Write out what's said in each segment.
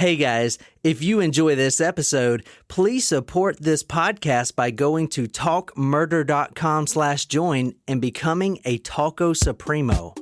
Hey guys, if you enjoy this episode, please support this podcast by going to talkmurder.com/join and becoming a Talco Supremo.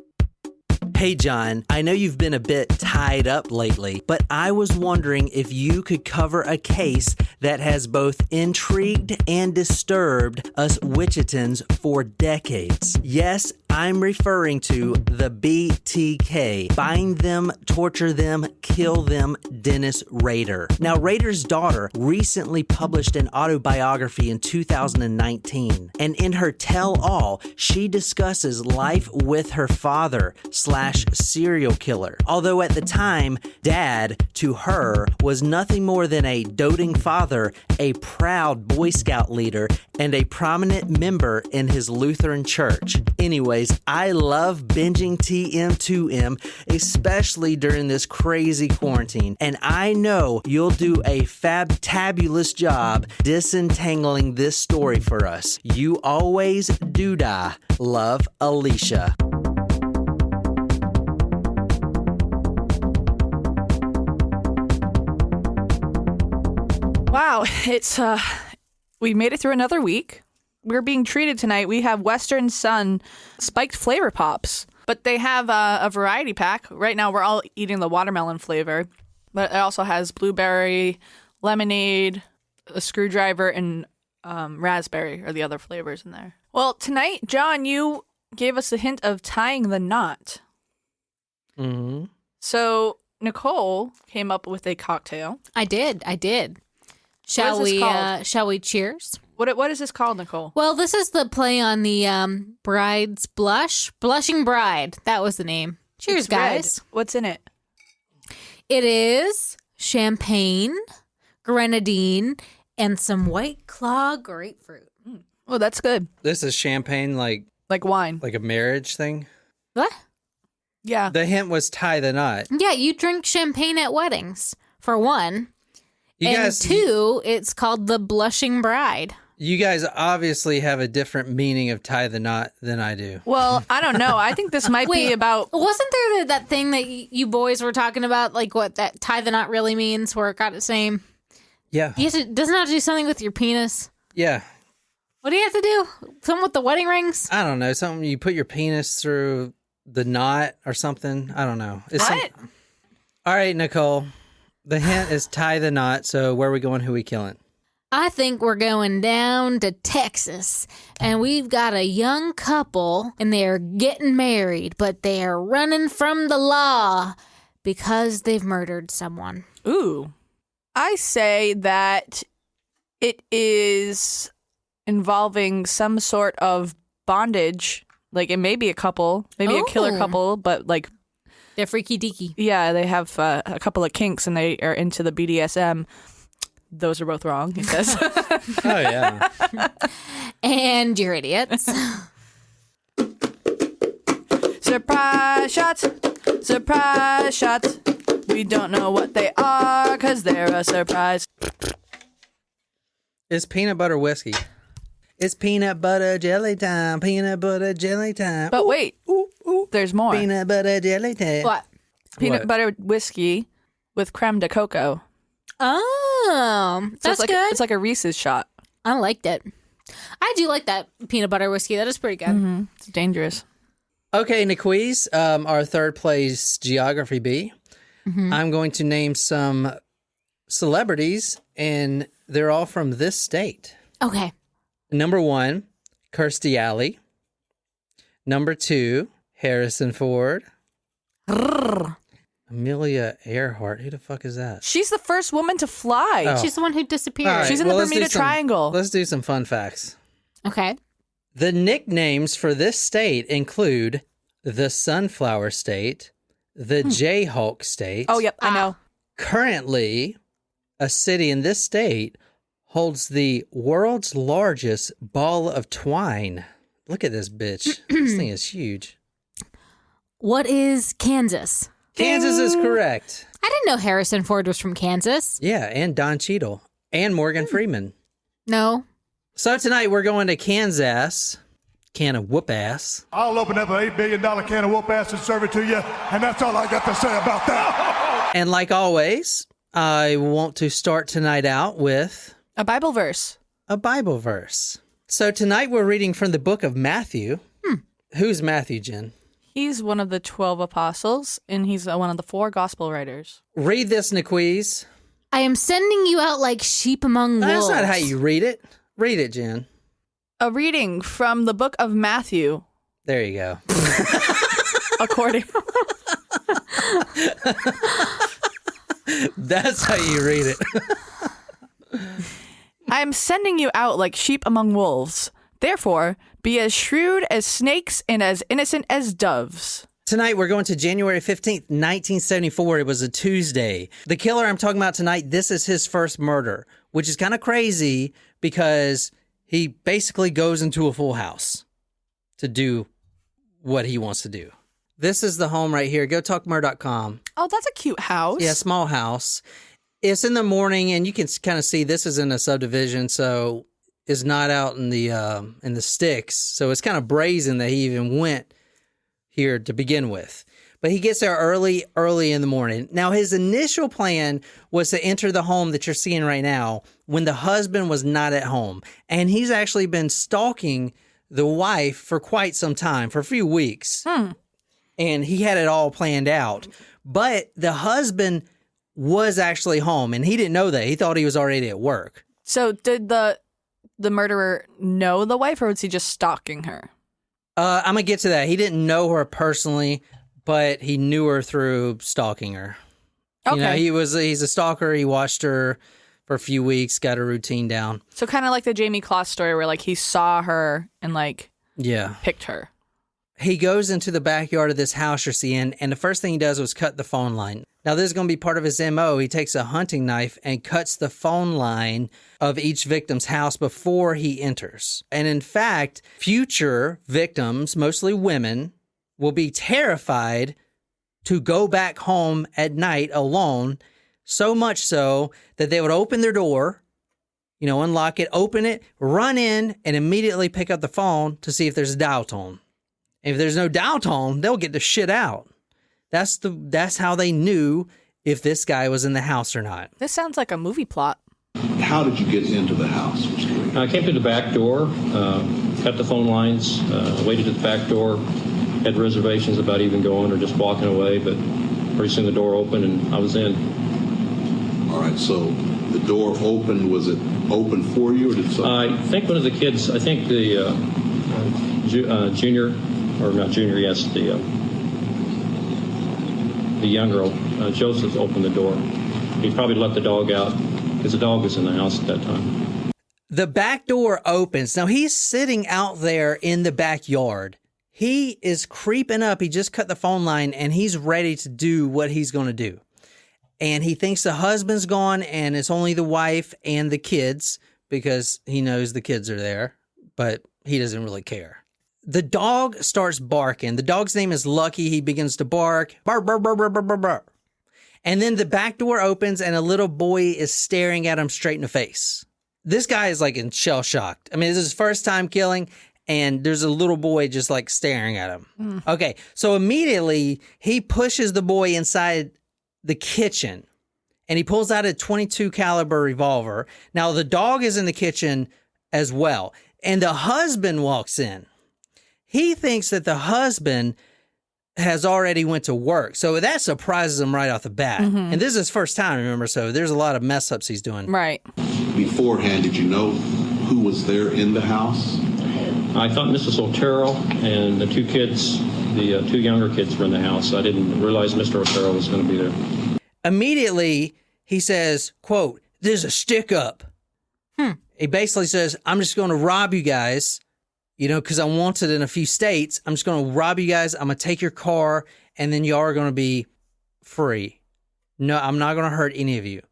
Hey John, I know you've been a bit tied up lately, but I was wondering if you could cover a case that has both intrigued and disturbed us Wichitans for decades. Yes, I'm referring to the BTK. Bind them, torture them, kill them, Dennis Rader. Now, Rader's daughter recently published an autobiography in 2019, and in her tell-all, she discusses life with her father/serial killer. Although at the time, Dad, to her, was nothing more than a doting father, a proud Boy Scout leader, and a prominent member in his Lutheran church. Anyways, I love binging TM2M, especially during this crazy quarantine, and I know you'll do a fabtabulous job disentangling this story for us. You always do-da. Love, Alicia. Wow, it's we made it through another week. We're being treated tonight. We have Western Sun spiked flavor pops, but they have a variety pack. Right now, we're all eating the watermelon flavor, but it also has blueberry, lemonade, a screwdriver, and raspberry are the other flavors in there. Well, tonight, John, you gave us a hint of tying the knot. Mm-hmm. So Nicole came up with a cocktail. I did. Shall we cheers? What is this called, Nicole? Well, this is the play on the bride's blushing bride. That was the name. Cheers, It's guys. red. What's in it? It is champagne, grenadine, and some White Claw grapefruit. Oh, that's good. This is champagne like Wine. a marriage thing? What? Yeah. The hint was tie the knot. Yeah, you drink champagne at weddings, for one. And two, it's called the blushing bride. You guys obviously have a different meaning of tie the knot than I do. Well, I don't know. I think this might be about... Wasn't there that thing that you boys were talking about, like what that tie the knot really means, where it got its name? Yeah. Doesn't it have to do something with your penis? Yeah. What do you have to do? Something with the wedding rings? I don't know. Something you put your penis through the knot or something. I don't know. All right, Nicole. The hint is tie the knot. So where are we going? Who we killing? I think we're going down to Texas, and we've got a young couple, and they're getting married, but they're running from the law because they've murdered someone. Ooh. I say that it is involving some sort of bondage. Like, it may be a couple, maybe a killer couple, but like... They're freaky deaky. Yeah, they have a couple of kinks, and they are into the BDSM. Those are both wrong, he says. Oh, yeah. And you're idiots. Surprise shots. Surprise shots. We don't know what they are because they're a surprise. It's peanut butter whiskey. It's peanut butter jelly time. Peanut butter jelly time. But wait, there's more. Peanut butter jelly time. What? Peanut butter whiskey with creme de coco. Oh, that's good. It's like a Reese's shot. I liked it. I do like that peanut butter whiskey. That is pretty good. Mm-hmm. It's dangerous. Okay, Niquiz, our third place geography bee. Mm-hmm. I'm going to name some celebrities, and they're all from this state. Okay. Number 1, Kirstie Alley. Number 2, Harrison Ford. Amelia Earhart. Who the fuck is that? She's the first woman to fly. Oh. She's the one who disappeared. All right, She's in the Bermuda Triangle. Let's do some fun facts. Okay. The nicknames for this state include the Sunflower State, the Jayhawk State. Oh, yep, I know. Currently, a city in this state holds the world's largest ball of twine. Look at this bitch. This thing is huge. What is Kansas? Kansas is correct. I didn't know Harrison Ford was from Kansas. Yeah, and Don Cheadle. And Morgan Freeman. No. So tonight we're going to Kansas. Can of whoop ass. I'll open up an $8 billion can of whoop ass and serve it to you, and that's all I got to say about that. And like always, I want to start tonight out with A Bible verse. a Bible verse. So tonight we're reading from the book of Matthew. Who's Matthew, Jen? He's one of the 12 apostles, and he's one of the 4 gospel writers. Read this, Niquiz. I am sending you out like sheep among wolves. That's not how you read it. Read it, Jen. A reading from the book of Matthew, There you go. according... That's how you read it. I am sending you out like sheep among wolves. Therefore, be as shrewd as snakes and as innocent as doves. Tonight, we're going to January 15th, 1974. It was a Tuesday. The killer I'm talking about tonight, this is his first murder, which is kind of crazy because he basically goes into a full house to do what he wants to do. This is the home right here. GoTalkMurder.com. Oh, that's a cute house. Yeah, small house. It's in the morning, and you can kind of see this is in a subdivision, so it's not out in the sticks. So it's kind of brazen that he even went here to begin with. But he gets there early in the morning. Now, his initial plan was to enter the home that you're seeing right now when the husband was not at home. And he's actually been stalking the wife for quite some time, for a few weeks. And he had it all planned out. But the husband was actually home, and he didn't know that. He thought he was already at work. So did the murderer know the wife, or was he just stalking her? I'm going to get to that. He didn't know her personally, but he knew her through stalking her. Okay. You know, he's a stalker. He watched her for a few weeks, got her routine down. So kind of like the Jamie Kloss story where, like, he saw her and, like, picked her. He goes into the backyard of this house you're seeing, and the first thing he does was cut the phone line. Now, this is going to be part of his MO. He takes a hunting knife and cuts the phone line of each victim's house before he enters. And in fact, future victims, mostly women, will be terrified to go back home at night alone, so much so that they would open their door, unlock it, open it, run in, and immediately pick up the phone to see if there's a dial tone. If there's no dial tone, they'll get the shit out. That's how they knew if this guy was in the house or not. This sounds like a movie plot. How did you get into the house? I came through the back door, cut the phone lines, waited at the back door, had reservations about even going or just walking away, but pretty soon the door opened and I was in. All right, so the door opened, was it open for you or did something? I think one of the kids, the junior, or not junior, yes, the young girl, Joseph, opened the door. He probably let the dog out because the dog was in the house at that time. The back door opens. Now, he's sitting out there in the backyard. He is creeping up. He just cut the phone line, and he's ready to do what he's going to do. And he thinks the husband's gone, and it's only the wife and the kids because he knows the kids are there, but he doesn't really care. The dog starts barking. The dog's name is Lucky. He begins to bark. Bark, bark, bark, bark, bark, bark, bark. And then the back door opens and a little boy is staring at him straight in the face. This guy is like in shell shocked. I mean, this is his first time killing and there's a little boy just like staring at him. Okay, so immediately he pushes the boy inside the kitchen and he pulls out a .22 caliber revolver. Now the dog is in the kitchen as well. And the husband walks in. He thinks that the husband has already went to work. So that surprises him right off the bat. And this is his first time, remember? So there's a lot of mess ups he's doing. Right. Beforehand, did you know who was there in the house? I thought Mrs. Otero and the 2 kids, the 2 younger kids were in the house. I didn't realize Mr. Otero was going to be there. Immediately, he says, quote, "There's a stick up." He basically says, "I'm just going to rob you guys. Because I'm wanted in a few states, I'm just going to rob you guys. I'm going to take your car, and then y'all are going to be free. No, I'm not going to hurt any of you."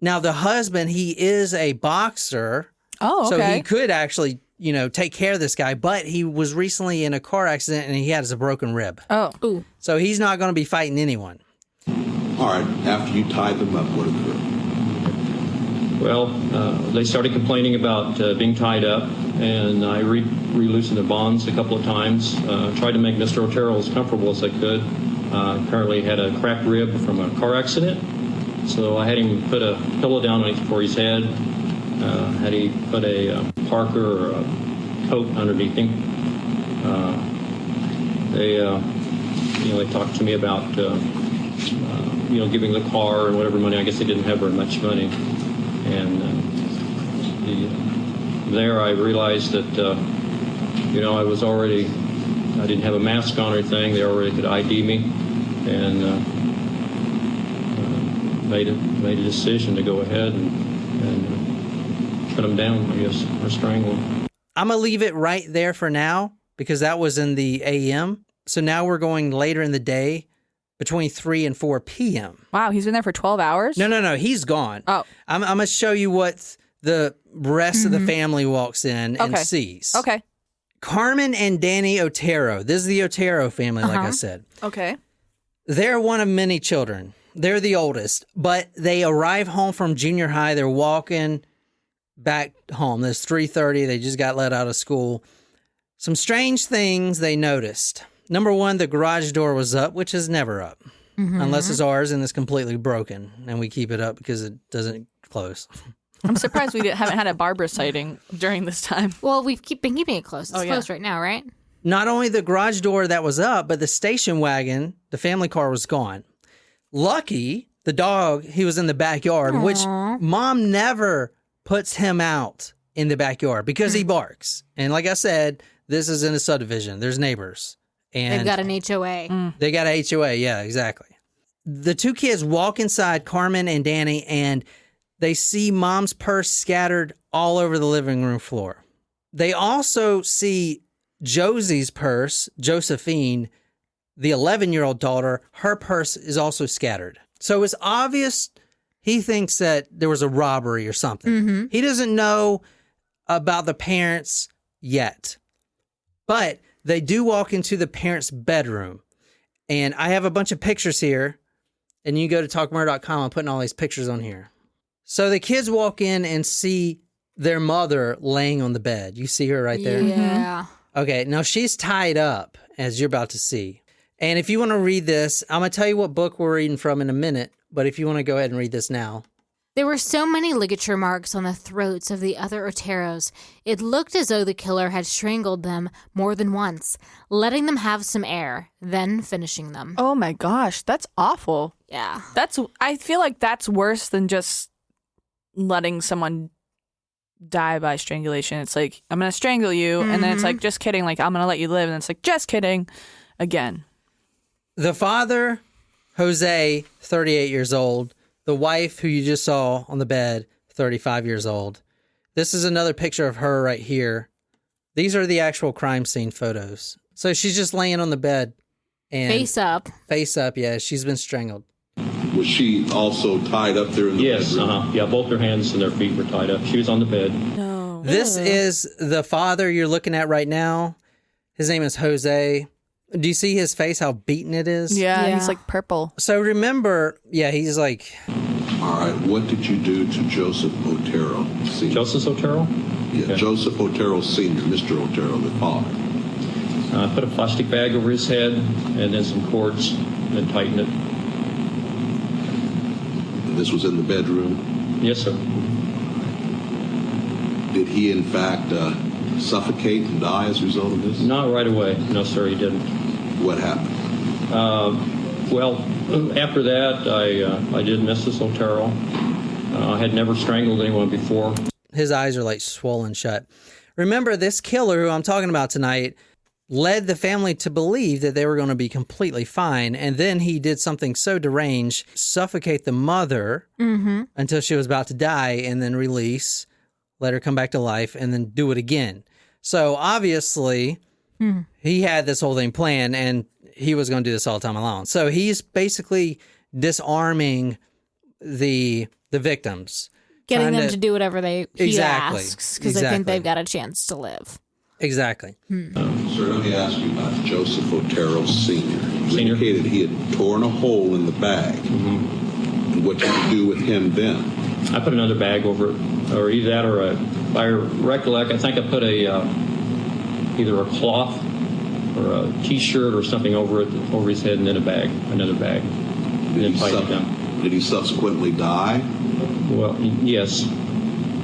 Now, the husband, he is a boxer. Oh, okay. So he could actually, take care of this guy, but he was recently in a car accident, and he has a broken rib. Oh. Ooh. So he's not going to be fighting anyone. All right, after you tied them up, what occurred? Well, they started complaining about being tied up, and I re-loosened the bonds a couple of times, tried to make Mr. Otero as comfortable as I could. Apparently had a cracked rib from a car accident, So I had him put a pillow down for his head, had he put a parka or a coat underneath him. They talked to me about, giving the car and whatever money. I guess they didn't have very much money. And there I realized that, I didn't have a mask on or anything. They already could ID me, and made a decision to go ahead and put them down, I guess, or strangle them. I'm going to leave it right there for now because that was in the a.m. So now we're going later in the day between 3 and 4 p.m. Wow, he's been there for 12 hours? No, he's gone. Oh. I'm going to show you what the rest of the family walks in and sees. Okay. Carmen and Danny Otero. This is the Otero family, like I said. Okay. They're one of many children. They're the oldest, but they arrive home from junior high. They're walking back home. It's 3:30. They just got let out of school. Some strange things they noticed. Number one, the garage door was up, which is never up, unless it's ours and it's completely broken, and we keep it up because it doesn't close. I'm surprised we haven't had a Barbara sighting during this time. Well, we've been keeping it closed. It's yeah. closed right now, right? Not only the garage door that was up, but the station wagon, the family car, was gone. Lucky, the dog, he was in the backyard, which Mom never puts him out in the backyard because he barks. And like I said, this is in a subdivision. There's neighbors. And They've got an HOA. They got a HOA, yeah, exactly. The two kids walk inside, Carmen and Danny, and they see Mom's purse scattered all over the living room floor. They also see Josie's purse, Josephine, the 11-year-old daughter, her purse is also scattered. So it's obvious he thinks that there was a robbery or something. He doesn't know about the parents yet. But they do walk into the parents' bedroom. And I have a bunch of pictures here. And you go to talkmurder.com. I'm putting all these pictures on here. So the kids walk in and see their mother laying on the bed. You see her right there? Yeah. Okay, now she's tied up, as you're about to see. And if you want to read this, I'm going to tell you what book we're reading from in a minute. But if you want to go ahead and read this now. There were so many ligature marks on the throats of the other Oteros, it looked as though the killer had strangled them more than once, letting them have some air, then finishing them. Oh my gosh, that's awful. Yeah. I feel like that's worse than just letting someone die by strangulation. It's like, I'm going to strangle you, and then it's like, just kidding, like, I'm going to let you live, and it's like, just kidding, again. The father, Jose, 38 years old. The wife, who you just saw on the bed, 35 years old. This is another picture of her right here. These are the actual crime scene photos. So she's just laying on the bed. And Face up. Face up, yeah. She's been strangled. Was she also tied up there in the bedroom? Yes, yeah, both their hands and their feet were tied up. She was on the bed. No. This is the father you're looking at right now. His name is Jose. Do you see his face, how beaten it is? Yeah, Yeah. he's like purple. So remember, yeah, he's like... All right, what did you do to Joseph Otero Sr.? Joseph Otero? Yeah, Okay. Joseph Otero Sr., Mr. Otero, the father. Put a plastic bag over his head and then some cords and tightened it. And this was in the bedroom. Yes, sir. Did he, in fact, suffocate and die as a result of this? Not right away. No, sir, he didn't. What happened? Well, after that, I did Mrs. Otero. I had never strangled anyone before. His eyes are like swollen shut. Remember, this killer who I'm talking about tonight led the family to believe that they were going to be completely fine. And then he did something so deranged, suffocate the mother until she was about to die, and then release, let her come back to life, and then do it again. So obviously, he had this whole thing planned, and he was going to do this all the time alone. So he's basically disarming the victims. Getting trying them to do whatever he Exactly. asks, because they think they've got a chance to live. Exactly. Sir, let me ask you about Joseph Otero Sr. You Senior. indicated he had torn a hole in the bag. And what did you do with him then? I put another bag over it, or either that or if I recollect, I think I put either a cloth or a T-shirt or something over his head, and then another bag, and then tightened it down. Did he subsequently die? Well, yes.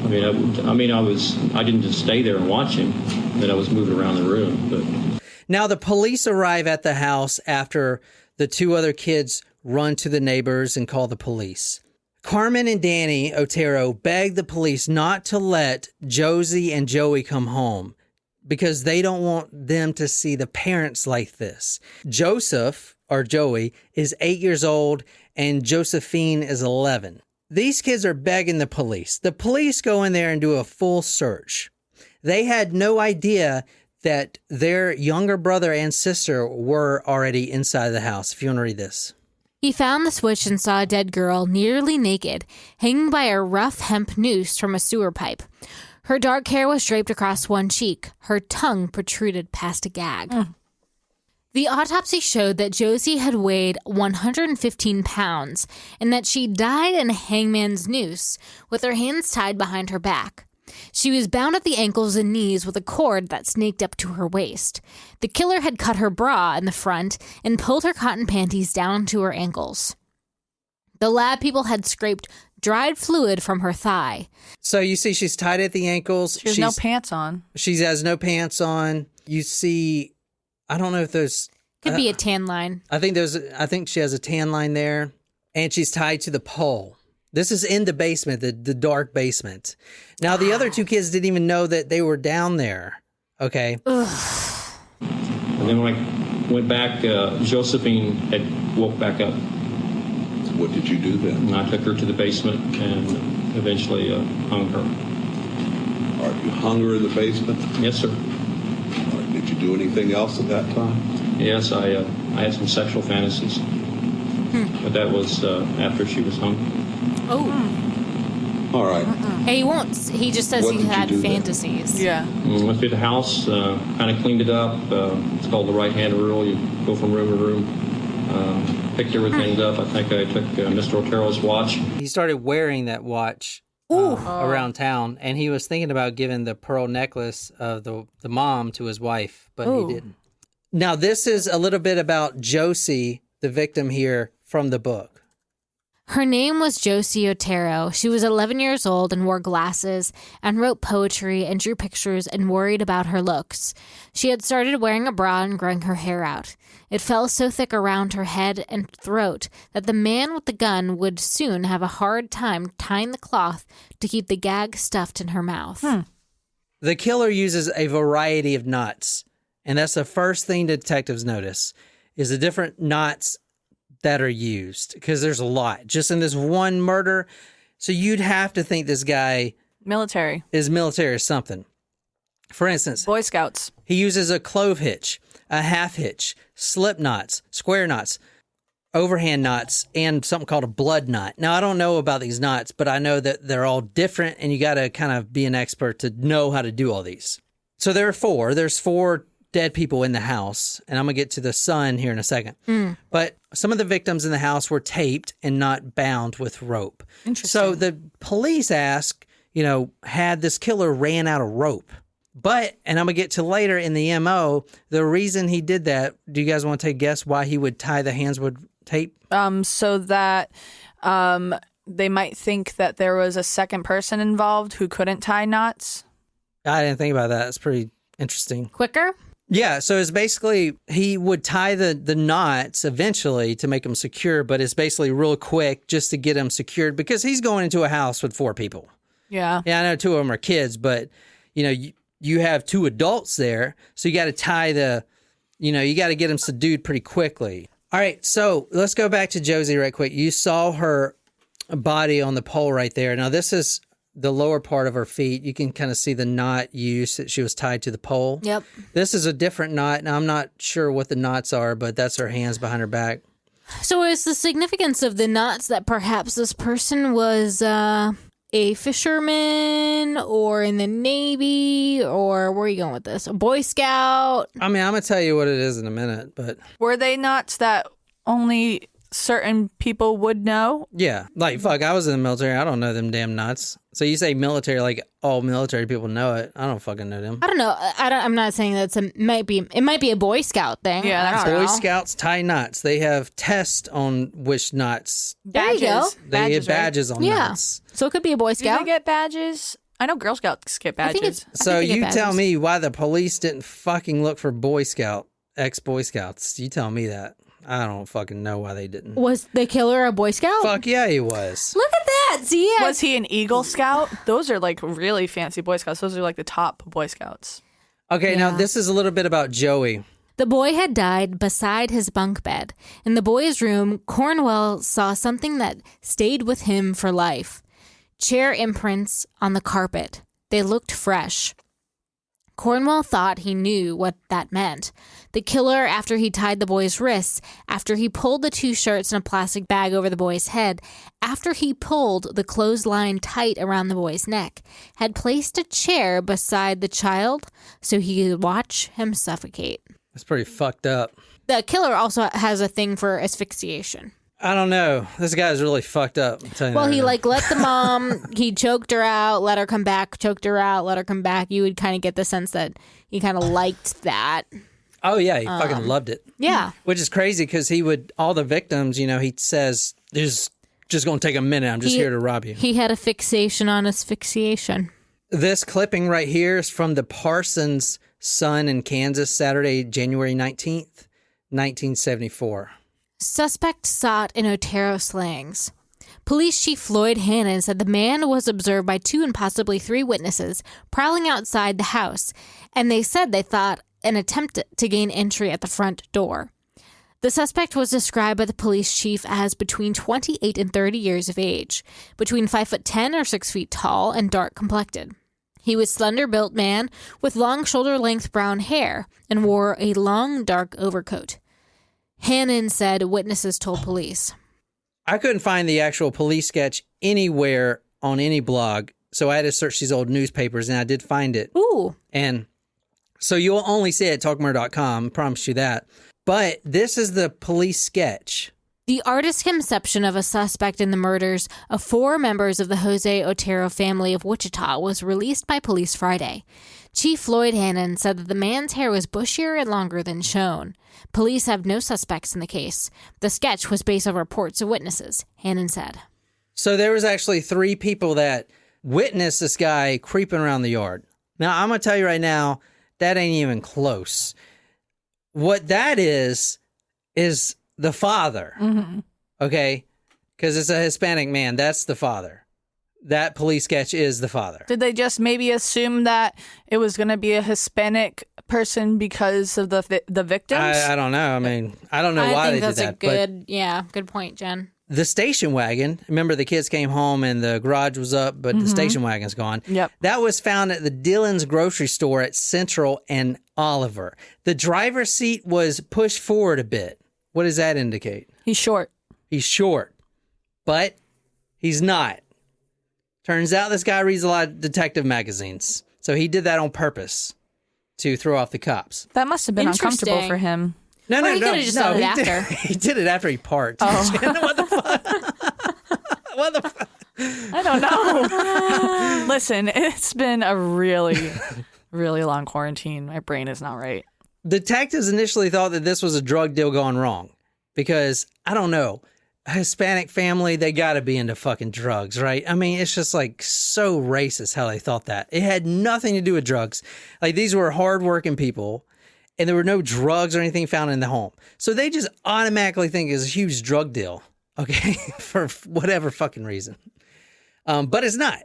I didn't just stay there and watch him. Then I was moving around the room. But Now, the police arrive at the house after the two other kids run to the neighbors and call the police. Carmen and Danny Otero begged the police not to let Josie and Joey come home because they don't want them to see the parents like this. Joseph, or Joey, is 8 years old and Josephine is 11. These kids are begging the police. The police go in there and do a full search. They had no idea that their younger brother and sister were already inside the house. If you want to read this. He found the switch and saw a dead girl, nearly naked, hanging by a rough hemp noose from a sewer pipe. Her dark hair was draped across one cheek. Her tongue protruded past a gag. The autopsy showed that Josie had weighed 115 pounds and that she died in a hangman's noose with her hands tied behind her back. She was bound at the ankles and knees with a cord that snaked up to her waist. The killer had cut her bra in the front and pulled her cotton panties down to her ankles. The lab people had scraped dried fluid from her thigh. So you see she's tied at the ankles. She has no pants on. She has no pants on. You see, I don't know if there's... Could be a tan line. I think she has a tan line there. And she's tied to the pole. This is in the basement, the dark basement. Now, the other two kids didn't even know that they were down there. Okay. Ugh. And then when I went back, Josephine had woke back up. What did you do then? And I took her to the basement and eventually hung her. All right, you hung her in the basement? Yes, sir. All right, did you do anything else at that time? Yes, I had some sexual fantasies. But that was after she was hung. Oh. All right. Hey, he won't. He just says What he did you had do then? Mm. fantasies. Yeah. Went through the house, kind of cleaned it up. It's called the right-hand rule. You go from room to room. Picked everything up. I think I took Mr. Otero's watch. He started wearing that watch around town, and he was thinking about giving the pearl necklace of the mom to his wife, but he didn't. Now, this is a little bit about Josie, the victim here, from the book. Her name was Josie Otero. She was 11 years old and wore glasses and wrote poetry and drew pictures and worried about her looks. She had started wearing a bra and growing her hair out. It fell so thick around her head and throat that the man with the gun would soon have a hard time tying the cloth to keep the gag stuffed in her mouth. The killer uses a variety of knots, and that's the first thing the detectives notice, is the different knots that are used, because there's a lot just in this one murder. So you'd have to think this guy Military. is military or something. For instance, Boy Scouts. he uses a clove hitch, a half hitch, slip knots, square knots, overhand knots, and something called a blood knot. Now, I don't know about these knots, but I know that they're all different, and you got to kind of be an expert to know how to do all these. So there are four. There's four dead people in the house, and I'm going to get to the son here in a second. But some of the victims in the house were taped and not bound with rope. Interesting. So the police ask, had this killer ran out of rope? But, and I'm going to get to later in the MO, the reason he did that, do you guys want to take a guess why he would tie the hands with tape? So that they might think that there was a second person involved who couldn't tie knots. I didn't think about that. It's pretty interesting. Quicker? Yeah, so it's basically he would tie the knots eventually to make them secure, but it's basically real quick just to get them secured because he's going into a house with four people. Yeah. Yeah, I know two of them are kids, but you have two adults there, so you got to tie you got to get them subdued pretty quickly. All right, so let's go back to Josie right quick. You saw her body on the pole right there. Now this is the lower part of her feet. You can kind of see the knot used that she was tied to the pole. Yep. This is a different knot. Now, I'm not sure what the knots are, but that's her hands behind her back. So is the significance of the knots that perhaps this person was a fisherman or in the Navy, or where are you going with this? A Boy Scout? I mean, I'm going to tell you what it is in a minute, but... Were they knots that only certain people would know. Yeah. Like, fuck, I was in the military. I don't know them damn nuts. So you say military, like all military people know it. I don't fucking know them. I don't know. I'm not saying it might be a Boy Scout thing. Yeah, I that's don't Boy know. Scouts tie knots. They have tests on which knots. There you go. They get right? badges on Yeah. knots. So it could be a Boy Do Scout. they get badges? I know Girl Scouts get I think badges. So they get you tell badges. me why the police didn't fucking look for ex-Boy Scouts. You tell me that. I don't fucking know why they didn't. Was the killer a Boy Scout? Fuck yeah, he was. Look at that. See, yeah. Was he an Eagle Scout? Those are like really fancy Boy Scouts. Those are like the top Boy Scouts. Okay, now Yeah. this is a little bit about Joey. The boy had died beside his bunk bed. In the boy's room, Cornwell saw something that stayed with him for life. Chair imprints on the carpet. They looked fresh. Cornwell thought he knew what that meant. The killer, after he tied the boy's wrists, after he pulled the 2 shirts in a plastic bag over the boy's head, after he pulled the clothesline tight around the boy's neck, had placed a chair beside the child so he could watch him suffocate. It's pretty fucked up. The killer also has a thing for asphyxiation. I don't know. This guy's really fucked up. I'm telling you Well, that he right now. let the mom, he choked her out, let her come back, choked her out, let her come back. You would kind of get the sense that he kind of liked that. Oh yeah, he fucking loved it. Yeah. Which is crazy because he would, all the victims, he says, "There's just going to take a minute. I'm just here to rob you." He had a fixation on asphyxiation. This clipping right here is from the Parsons Sun in Kansas, Saturday, January 19th, 1974. Suspect sought in Otero slangs. Police Chief Floyd Hannon said the man was observed by 2 and possibly 3 witnesses prowling outside the house, and they said they thought an attempt to gain entry at the front door. The suspect was described by the police chief as between 28 and 30 years of age, between 5'10" or 6 feet tall, and dark complected. He was a slender-built man with long shoulder-length brown hair and wore a long, dark overcoat. Hannon said witnesses told police. I couldn't find the actual police sketch anywhere on any blog, so I had to search these old newspapers, and I did find it. Ooh. And so you'll only see it at talkmurder.com, promise you that. But this is the police sketch. The artist's conception of a suspect in the murders of 4 members of the Jose Otero family of Wichita was released by police Friday. Chief Floyd Hannon said that the man's hair was bushier and longer than shown. Police have no suspects in the case. The sketch was based on reports of witnesses, Hannon said. So there was actually 3 people that witnessed this guy creeping around the yard. Now, I'm going to tell you right now, that ain't even close. What that is the father. Mm-hmm. Okay? Because it's a Hispanic man. That's the father. That police sketch is the father. Did they just maybe assume that it was going to be a Hispanic person because of the victims? I don't know. I mean, I don't know why they did that. I think that's a good point, Jen. The station wagon, remember the kids came home and the garage was up, but the station wagon's gone. Yep. That was found at the Dillon's grocery store at Central and Oliver. The driver's seat was pushed forward a bit. What does that indicate? He's short. He's short, but he's not. Turns out this guy reads a lot of detective magazines. So he did that on purpose to throw off the cops. That must have been uncomfortable Interesting. for him. No, Or he could've just done it after. He did it after he parked. Oh. What the fuck? What the fuck? I don't know. Listen, it's been a really, really long quarantine. My brain is not right. Detectives initially thought that this was a drug deal gone wrong because, I don't know, a Hispanic family, they got to be into fucking drugs, right? I mean, it's just like so racist how they thought that. It had nothing to do with drugs. Like, these were hardworking people, and there were no drugs or anything found in the home. So they just automatically think it's a huge drug deal, okay, for whatever fucking reason. But it's not.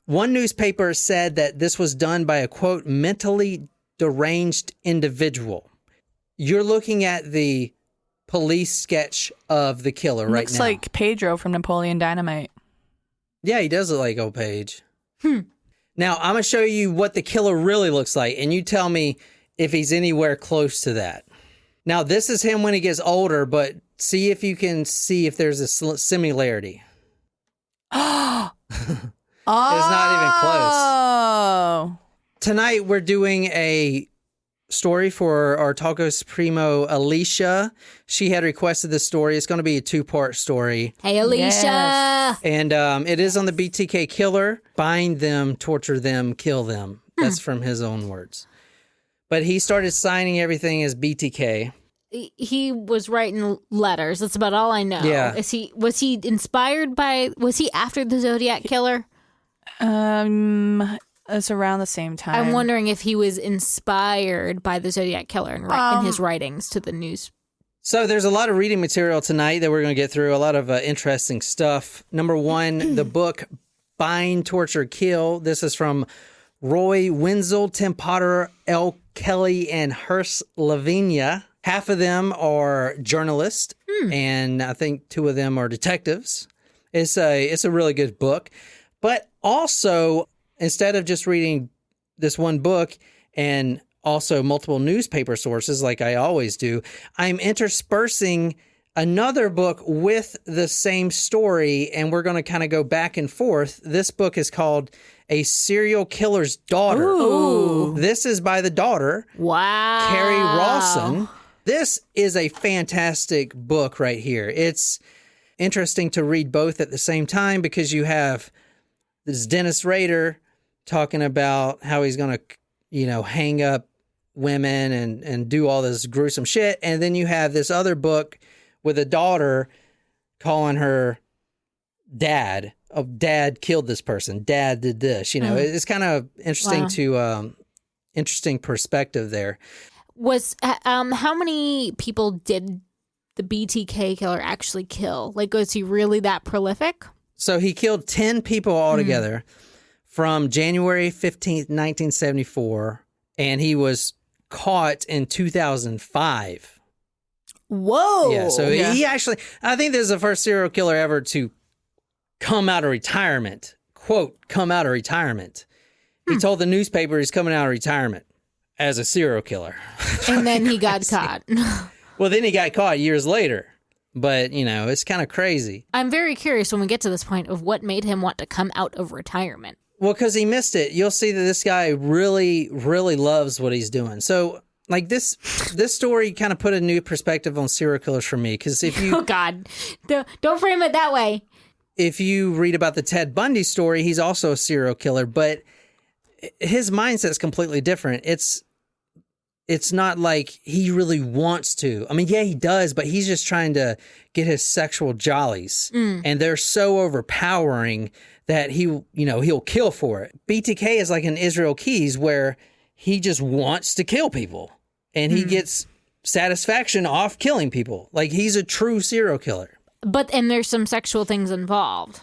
One newspaper said that this was done by a, quote, mentally deranged individual. You're looking at the police sketch of the killer right Looks now. like Pedro from Napoleon Dynamite. Yeah, he does look like old Page. Now, I'm going to show you what the killer really looks like, and you tell me if he's anywhere close to that. Now, this is him when he gets older, but see if you can see if there's a similarity. Oh. It's not even close. Oh. Tonight, we're doing a story for our Taco Supremo, Alicia. She had requested this story. It's going to be a 2-part story. Hey, Alicia. Yes. And it is on the BTK killer. Bind them, torture them, kill them. That's from his own words. But he started signing everything as BTK. He was writing letters. That's about all I know. Yeah. Was he inspired by, was he after the Zodiac Killer? It's around the same time. I'm wondering if he was inspired by the Zodiac Killer in his writings to the news. So there's a lot of reading material tonight that we're going to get through, a lot of interesting stuff. Number 1, the book Bind, Torture, Kill. This is from Roy Wenzel, Tim Potter, L. Kelly, and Hearst Lavinia. Half of them are journalists, and I think 2 of them are detectives. It's a really good book. But also, instead of just reading this one book and also multiple newspaper sources like I always do, I'm interspersing another book with the same story, and we're going to kind of go back and forth. This book is called A Serial Killer's Daughter. Ooh. This is by the daughter, Wow. Carrie Rawson. This is a fantastic book right here. It's interesting to read both at the same time because you have this Dennis Rader talking about how he's going to, hang up women and do all this gruesome shit. And then you have this other book with a daughter calling her dad. Oh, dad killed this person. Dad did this. It's kind of interesting interesting perspective there. Was how many people did the BTK killer actually kill? Like, was he really that prolific? So he killed 10 people altogether from January 15th, 1974, and he was caught in 2005. Whoa. Yeah, so he actually, I think this is the first serial killer ever to come out of retirement. Quote, come out of retirement. He told the newspaper he's coming out of retirement as a serial killer. And then he got caught. Well, then he got caught years later. But, it's kind of crazy. I'm very curious when we get to this point of what made him want to come out of retirement. Well, because he missed it. You'll see that this guy really, really loves what he's doing. So, like, this story kind of put a new perspective on serial killers for me. Because if you... Oh, God. Don't frame it that way. If you read about the Ted Bundy story, he's also a serial killer. But his mindset's completely different. It's not like he really wants to. I mean, yeah, he does, but he's just trying to get his sexual jollies. And they're so overpowering that he'll kill for it. BTK is like an Israel Keys where he just wants to kill people. And he gets satisfaction off killing people. Like, he's a true serial killer. And there's some sexual things involved.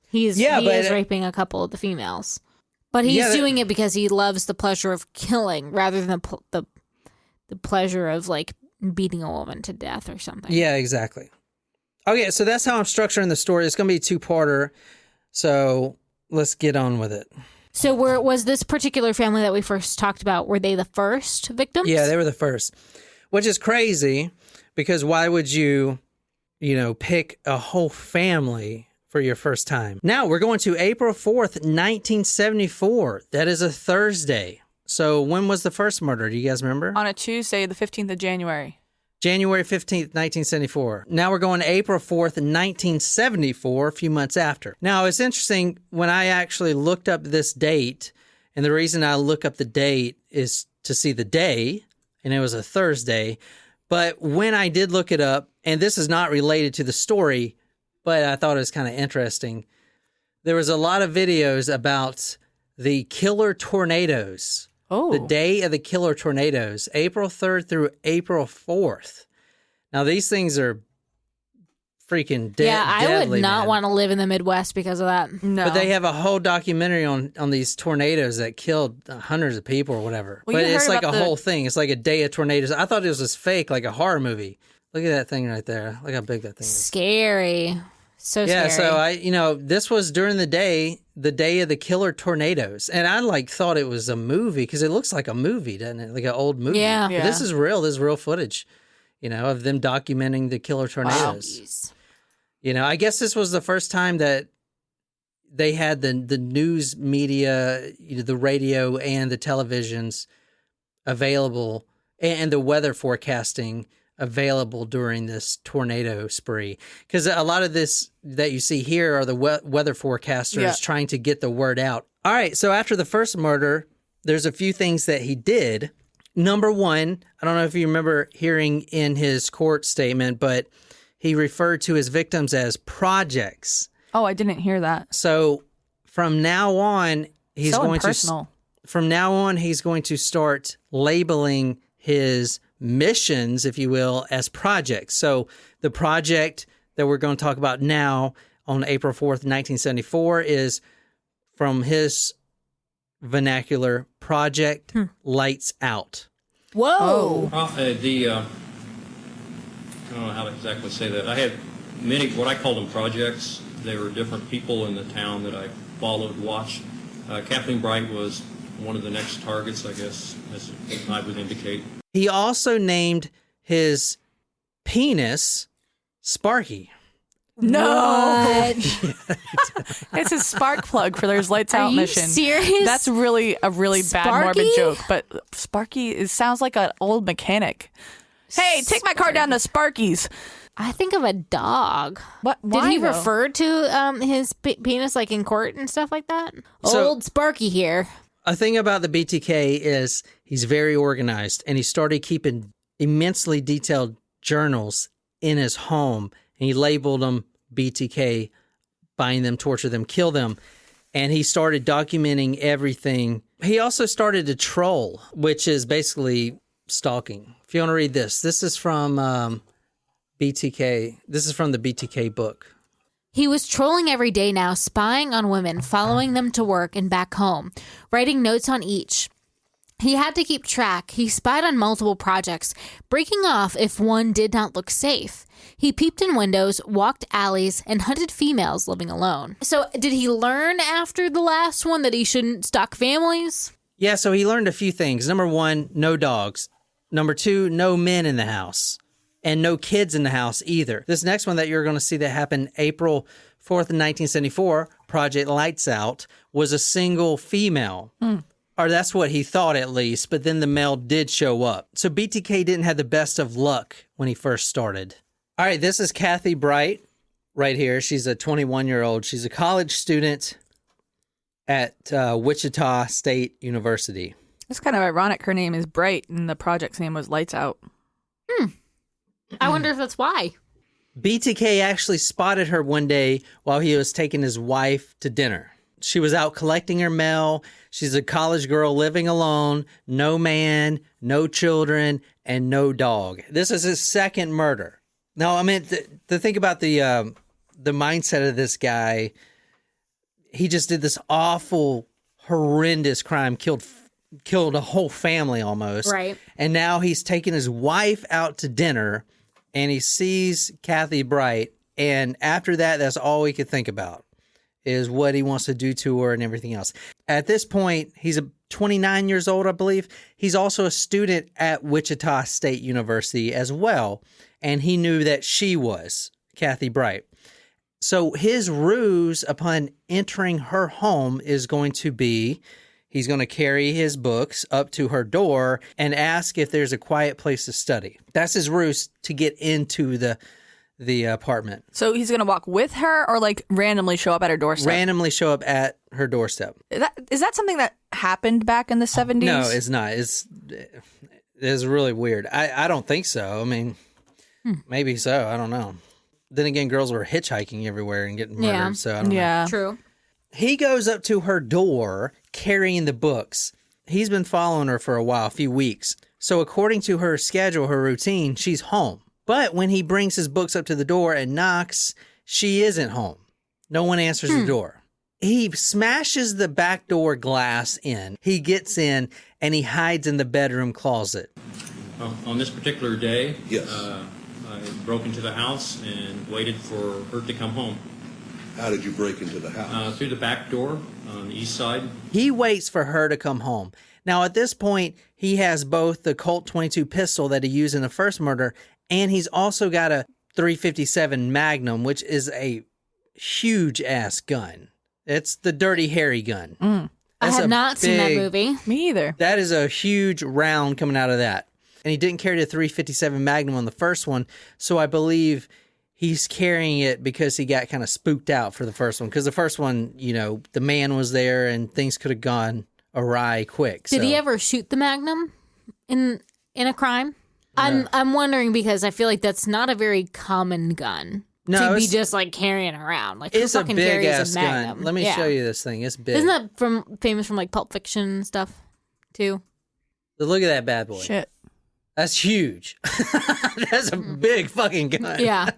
He is raping a couple of the females. But he's doing it because he loves the pleasure of killing rather than the pleasure of, like, beating a woman to death or something. Yeah, exactly. Okay, so that's how I'm structuring the story. It's going to be a 2-parter, so let's get on with it. So was this particular family that we first talked about, were they the first victims? Yeah, they were the first, which is crazy because why would you pick a whole family for your first time? Now, we're going to April 4th, 1974. That is a Thursday. So when was the first murder? Do you guys remember? On a Tuesday, the 15th of January. January 15th, 1974. Now we're going to April 4th, 1974, a few months after. Now, it's interesting, when I actually looked up this date, and the reason I look up the date is to see the day, and it was a Thursday. But when I did look it up, and this is not related to the story, but I thought it was kind of interesting, there was a lot of videos about the killer tornadoes. Oh. The day of the killer tornadoes, April 3rd through April 4th. Now, these things are freaking deadly. Yeah, I would not want to live in the Midwest because of that. No. But they have a whole documentary on these tornadoes that killed hundreds of people or whatever. Well, but you it's heard like a about whole thing. It's like a day of tornadoes. I thought it was just fake, like a horror movie. Look at that thing right there. Look how big that thing is. Scary. So yeah, scary. so this was during the day of the killer tornadoes. And I thought it was a movie because it looks like a movie, doesn't it? Like an old movie. Yeah. But this is real. This is real footage, of them documenting the killer tornadoes. Wow. I guess this was the first time that they had the news media, the radio and the televisions available and the weather forecasting available during this tornado spree. Because a lot of this that you see here are the weather forecasters trying to get the word out. All right, so after the first murder, there's a few things that he did. Number one, I don't know if you remember hearing in his court statement, but he referred to his victims as projects. Oh, I didn't hear that. So from now on, he's So going impersonal. From now on, he's going to start labeling his missions, if you will, as projects. So the project that we're going to talk about now on April 4th, 1974 is from his vernacular, Project Lights Out. Whoa. Well, I don't know how to exactly say that. I had many, what I called them projects. They were different people in the town that I followed, watched. Kathleen Bright was one of the next targets, I guess, as I would indicate. He also named his penis Sparky. No. It's a spark plug for their lights out mission. Are you serious? That's really a really bad morbid Sparky? joke, but Sparky, it sounds like an old mechanic. Hey, take my car down to Sparky's. I think of a dog. What? Did Why, he though? refer to his penis like in court and stuff like that? So- Old Sparky here. A thing about the BTK is he's very organized, and he started keeping immensely detailed journals in his home, and he labeled them BTK, bind them, torture them, kill them, and he started documenting everything. He also started to troll, which is basically stalking. If you want to read this is from BTK. This is from the BTK book. He was trolling every day now, spying on women, following them to work and back home, writing notes on each. He had to keep track. He spied on multiple projects, breaking off if one did not look safe. He peeped in windows, walked alleys, and hunted females living alone. So did he learn after the last one that he shouldn't stalk families? Yeah, so he learned a few things. Number one, no dogs. Number two, no men in the house. And no kids in the house either. This next one that you're going to see that happened April 4th, 1974, Project Lights Out, was a single female. Or that's what he thought at least, but then the male did show up. So BTK didn't have the best of luck when he first started. All right, this is Kathy Bright right here. She's a 21-year-old. She's a college student at Wichita State University. It's kind of ironic. Her name is Bright, and the project's name was Lights Out. I wonder if that's why. BTK actually spotted her one day while he was taking his wife to dinner. She was out collecting her mail. She's a college girl living alone, no man, no children, and no dog. This is his second murder. Now, I mean, to think about the mindset of this guy, he just did this awful, horrendous crime, killed a whole family almost. Right. And now he's taking his wife out to dinner, and he sees Kathy Bright, and after that, that's all he could think about is what he wants to do to her and everything else. At this point, he's 29 years old, I believe. He's also a student at Wichita State University as well, and he knew that she was Kathy Bright. So his ruse upon entering her home is going to be he's going to carry his books up to her door and ask if there's a quiet place to study. That's his ruse to get into the apartment. So he's going to walk with her or like randomly show up at her doorstep? Randomly show up at her doorstep. Is that something that happened back in the 70s? No, it's not. It's really weird. I don't think so. I mean, maybe so. I don't know. Then again, girls were hitchhiking everywhere and getting murdered, Yeah. so I don't know. Yeah. True. He goes up to her door carrying the books. He's been following her for a few weeks. So according to her schedule, her routine, she's home. But when he brings his books up to the door and knocks, she isn't home. No one answers the door. He smashes the back door glass in. He gets in and he hides in the bedroom closet. On this particular day, Yes. I broke into the house and waited for her to come home. How did you break into the house? Through the back door on the east side. He waits for her to come home. Now, at this point, he has both the Colt 22 pistol that he used in the first murder, and he's also got a .357 Magnum, which is a huge-ass gun. It's the Dirty Harry gun. I That's have a not seen that big- movie. Me either. That is a huge round coming out of that. and he didn't carry the 357 Magnum on the first one, so I believe he's carrying it because he got kind of spooked out for the first one. Because the first one, the man was there and things could have gone awry quick. Did he ever shoot the Magnum in a crime? No. I'm wondering because I feel like that's not a very common gun. No, to be just like carrying around. Like, who it's a fucking big carries ass a Magnum? gun. Let me show you this thing. It's big. Isn't that famous from like Pulp Fiction and stuff too? Look at that bad boy. Shit. That's huge. That's a big fucking gun. Yeah.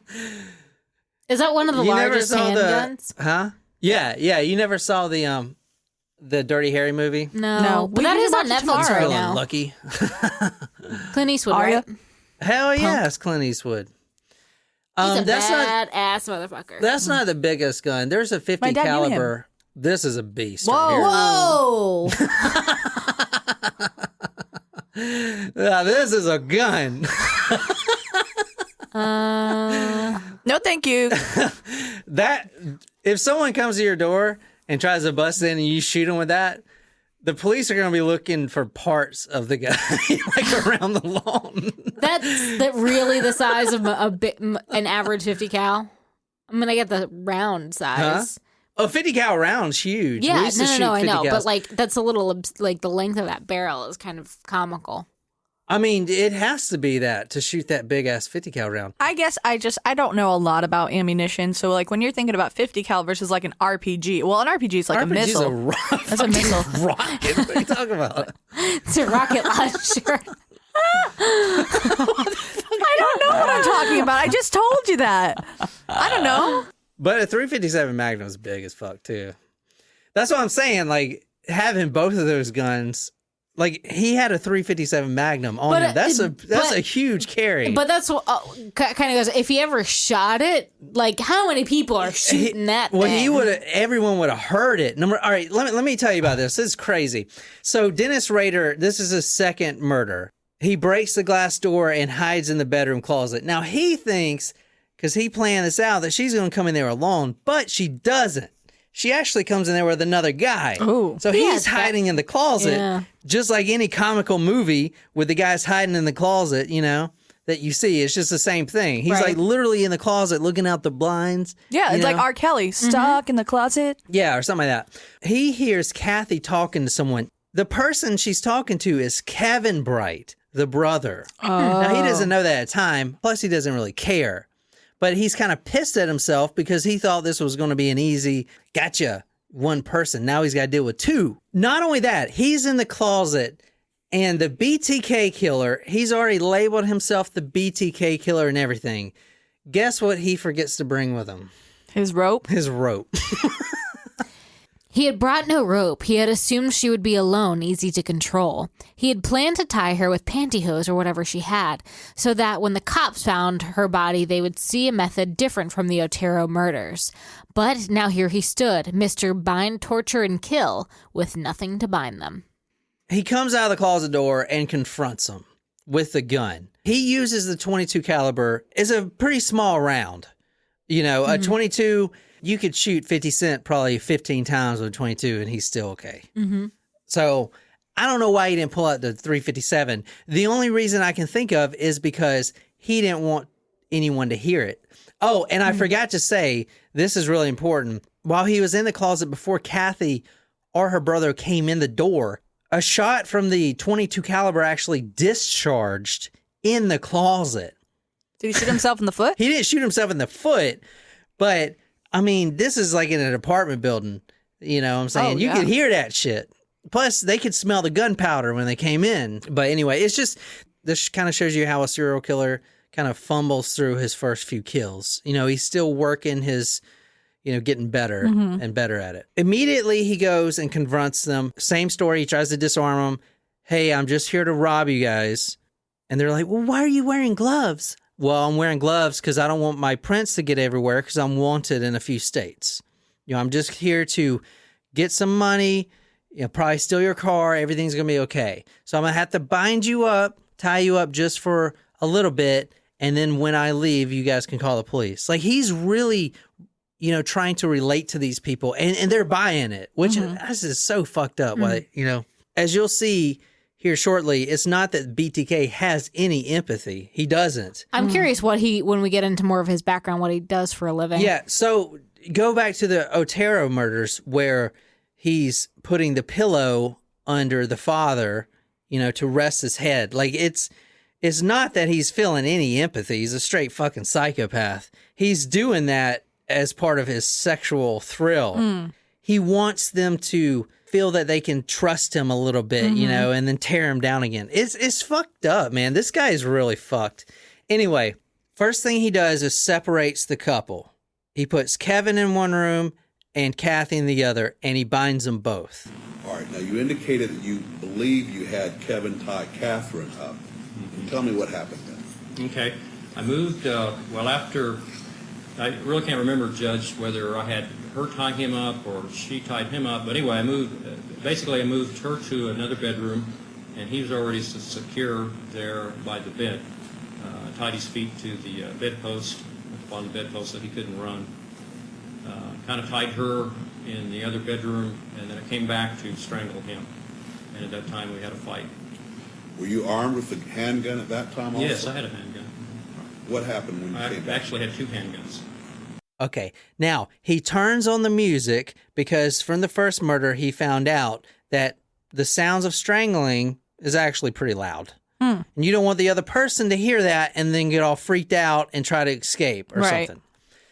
Is that one of the largest handguns? Huh? Yeah. You never saw the Dirty Harry movie? No. But that is on Netflix right now. Lucky. Clint Eastwood, Are right? ya? Hell yeah, it's Clint Eastwood. He's a that's bad-ass motherfucker. That's not the biggest gun. There's a 50 My dad knew caliber. This is a beast. Whoa! Right here. Now, this is a gun. No, thank you. That if someone comes to your door and tries to bust in and you shoot them with that, the police are going to be looking for parts of the guy like around the lawn. That's really the size of an average 50 cal. I'm gonna get the round size. Huh? A 50 cal round's huge. Yeah, We used to shoot no, I 50 know, cals. but like that's a little like the length of that barrel is kind of comical. I mean, it has to be that to shoot that big ass 50 cal round. I guess I don't know a lot about ammunition. So like when you're thinking about 50 cal versus like an RPG, well, an RPG is like a RPG's missile. That's a missile. Rocket. What are you talking about? It's a rocket launcher. I don't know what I'm talking about. I just told you that. I don't know. But a 357 Magnum is big as fuck too. That's what I'm saying. Like having both of those guns. Like he had a 357 Magnum on him. That's a huge carry. But that's what kind of goes. If he ever shot it, like how many people are shooting that? Well, thing? everyone would have heard it. All right, let me tell you about this. This is crazy. So Dennis Rader, this is his second murder. He breaks the glass door and hides in the bedroom closet. Now he thinks, because he planned this out, that she's going to come in there alone, but she doesn't. She actually comes in there with another guy. Ooh. So he's hiding in the closet, just like any comical movie with the guys hiding in the closet, that you see. It's just the same thing. He's like literally in the closet looking out the blinds. Yeah, it's like R. Kelly, stuck in the closet. Yeah, or something like that. He hears Kathy talking to someone. The person she's talking to is Kevin Bright, the brother. Now, he doesn't know that at the time. Plus, he doesn't really care. But he's kind of pissed at himself because he thought this was going to be an easy, gotcha, one person. Now he's got to deal with two. Not only that, he's in the closet and the BTK killer, he's already labeled himself the BTK killer and everything. Guess what he forgets to bring with him? His rope. His rope. He had brought no rope. He had assumed she would be alone, easy to control. He had planned to tie her with pantyhose or whatever she had, so that when the cops found her body, they would see a method different from the Otero murders. But now here he stood, Mr. Bind, Torture, and Kill, with nothing to bind them. He comes out of the closet door and confronts him with the gun. He uses the 22 caliber. It's a pretty small round. A 22... You could shoot 50 Cent probably 15 times with a 22 and he's still okay. Mm-hmm. So I don't know why he didn't pull out the 357. The only reason I can think of is because he didn't want anyone to hear it. Oh, and I forgot to say, this is really important. While he was in the closet before Kathy or her brother came in the door, a shot from the 22 caliber actually discharged in the closet. Did he shoot himself in the foot? He didn't shoot himself in the foot, but... I mean, this is like in an apartment building, you know what I'm saying? You could hear that shit. Plus, they could smell the gunpowder when they came in. But anyway, it's just, this kind of shows you how a serial killer kind of fumbles through his first few kills. He's still working his, getting better and better at it. Immediately, he goes and confronts them. Same story. He tries to disarm them. Hey, I'm just here to rob you guys. And they're like, well, why are you wearing gloves? Well, I'm wearing gloves because I don't want my prints to get everywhere because I'm wanted in a few states. I'm just here to get some money, probably steal your car. Everything's going to be okay. So I'm going to have to bind you up, tie you up just for a little bit. And then when I leave, you guys can call the police. Like he's really, trying to relate to these people and they're buying it, which this is so fucked up. Like, as you'll see, here shortly, it's not that BTK has any empathy. He doesn't. I'm curious when we get into more of his background, what he does for a living. Yeah, so go back to the Otero murders where he's putting the pillow under the father, to rest his head. Like, it's not that he's feeling any empathy. He's a straight fucking psychopath. He's doing that as part of his sexual thrill. He wants them to feel that they can trust him a little bit, and then tear him down again. It's fucked up, man. This guy is really fucked. Anyway, first thing he does is separates the couple. He puts Kevin in one room and Kathy in the other, and he binds them both. All right, now you indicated that you believe you had Kevin tie Catherine up. Tell me what happened then. Okay. I moved, after, I really can't remember, Judge, whether I had her tie him up or she tied him up. But anyway, I moved her to another bedroom, and he was already secure there by the bed. Tied his feet to the bedpost, upon the bedpost, so he couldn't run. Kind of tied her in the other bedroom, and then I came back to strangle him. And at that time, we had a fight. Were you armed with a handgun at that time also? Yes, I had a handgun. What happened when you came back? I actually had 2 handguns. Okay, now he turns on the music because from the first murder, he found out that the sounds of strangling is actually pretty loud. And you don't want the other person to hear that and then get all freaked out and try to escape or something.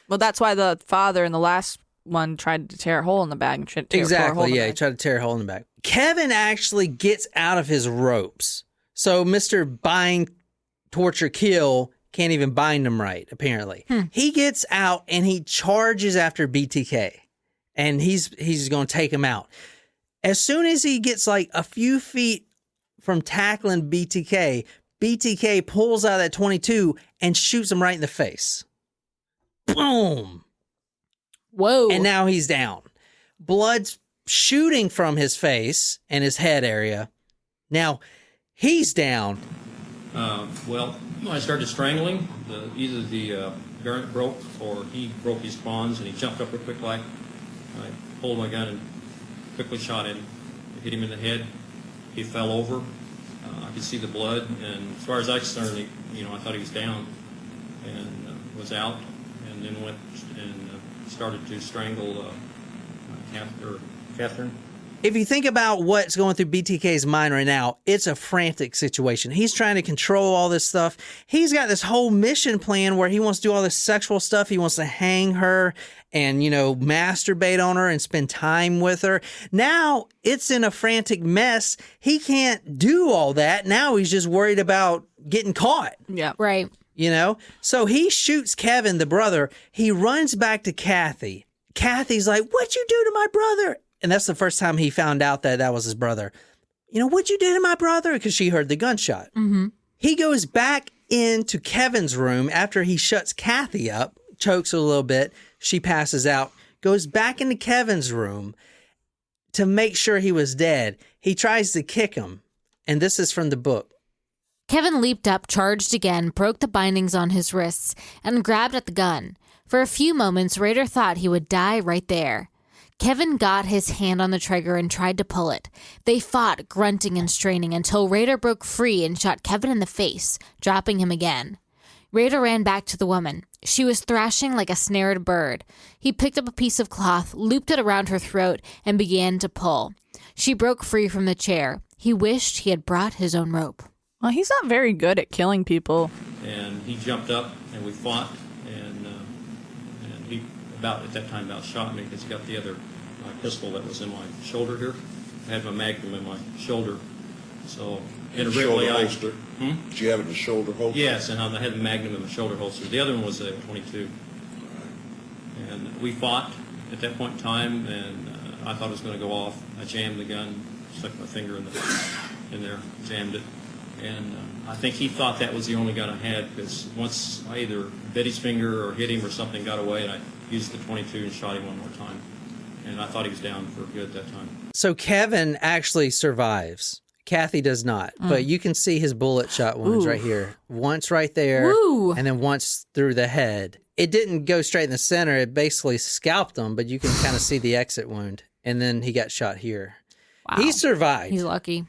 Well, that's why the father in the last one tried to tear a hole in the bag. Exactly, yeah, he tried to tear a hole in the bag. Kevin actually gets out of his ropes. So Mr. Bind, Torture, Kill can't even bind him right, apparently. He gets out and he charges after BTK. And he's going to take him out. As soon as he gets like a few feet from tackling BTK, BTK pulls out that 22 and shoots him right in the face. Boom. Whoa. And now he's down. Blood's shooting from his face and his head area. Now he's down. When I started strangling, either the garment broke or he broke his bonds and he jumped up real quick like. I pulled my gun and quickly shot him. I hit him in the head. He fell over. I could see the blood, and as far as I was concerned, I thought he was down and was out, and then went and started to strangle Catherine. If you think about what's going through BTK's mind right now, it's a frantic situation. He's trying to control all this stuff. He's got this whole mission plan where he wants to do all this sexual stuff. He wants to hang her and, masturbate on her and spend time with her. Now it's in a frantic mess. He can't do all that. Now he's just worried about getting caught. Yeah. Right. So he shoots Kevin, the brother. He runs back to Kathy. Kathy's like, "What'd you do to my brother?" And that's the first time he found out that was his brother. "What'd you do to my brother?" Because she heard the gunshot. Mm-hmm. He goes back into Kevin's room after he shuts Kathy up, chokes her a little bit. She passes out, goes back into Kevin's room to make sure he was dead. He tries to kick him. And this is from the book. Kevin leaped up, charged again, broke the bindings on his wrists, and grabbed at the gun. For a few moments, Rader thought he would die right there. Kevin got his hand on the trigger and tried to pull it. They fought, grunting and straining, until Rader broke free and shot Kevin in the face, dropping him again. Rader ran back to the woman. She was thrashing like a snared bird. He picked up a piece of cloth, looped it around her throat, and began to pull. She broke free from the chair. He wished he had brought his own rope. Well, he's not very good at killing people. And he jumped up, and we fought, and he at that time shot me because he got the other pistol that was in my shoulder here. I had my Magnum in my shoulder. So, shoulder holster? Did you have it in the shoulder holster? Yes, and I had the Magnum in my shoulder holster. The other one was a 22. And we fought at that point in time, and I thought it was going to go off. I jammed the gun, stuck my finger in there, jammed it. And I think he thought that was the only gun I had, because once I either bit his finger or hit him or something, got away, and I used the 22 and shot him one more time. And I thought he was down for good that time. So Kevin actually survives. Kathy does not. But you can see his bullet shot wounds right here. Once right there, and then once through the head. It didn't go straight in the center. It basically scalped him, but you can kind of see the exit wound. And then he got shot here. Wow. He survived. He's lucky.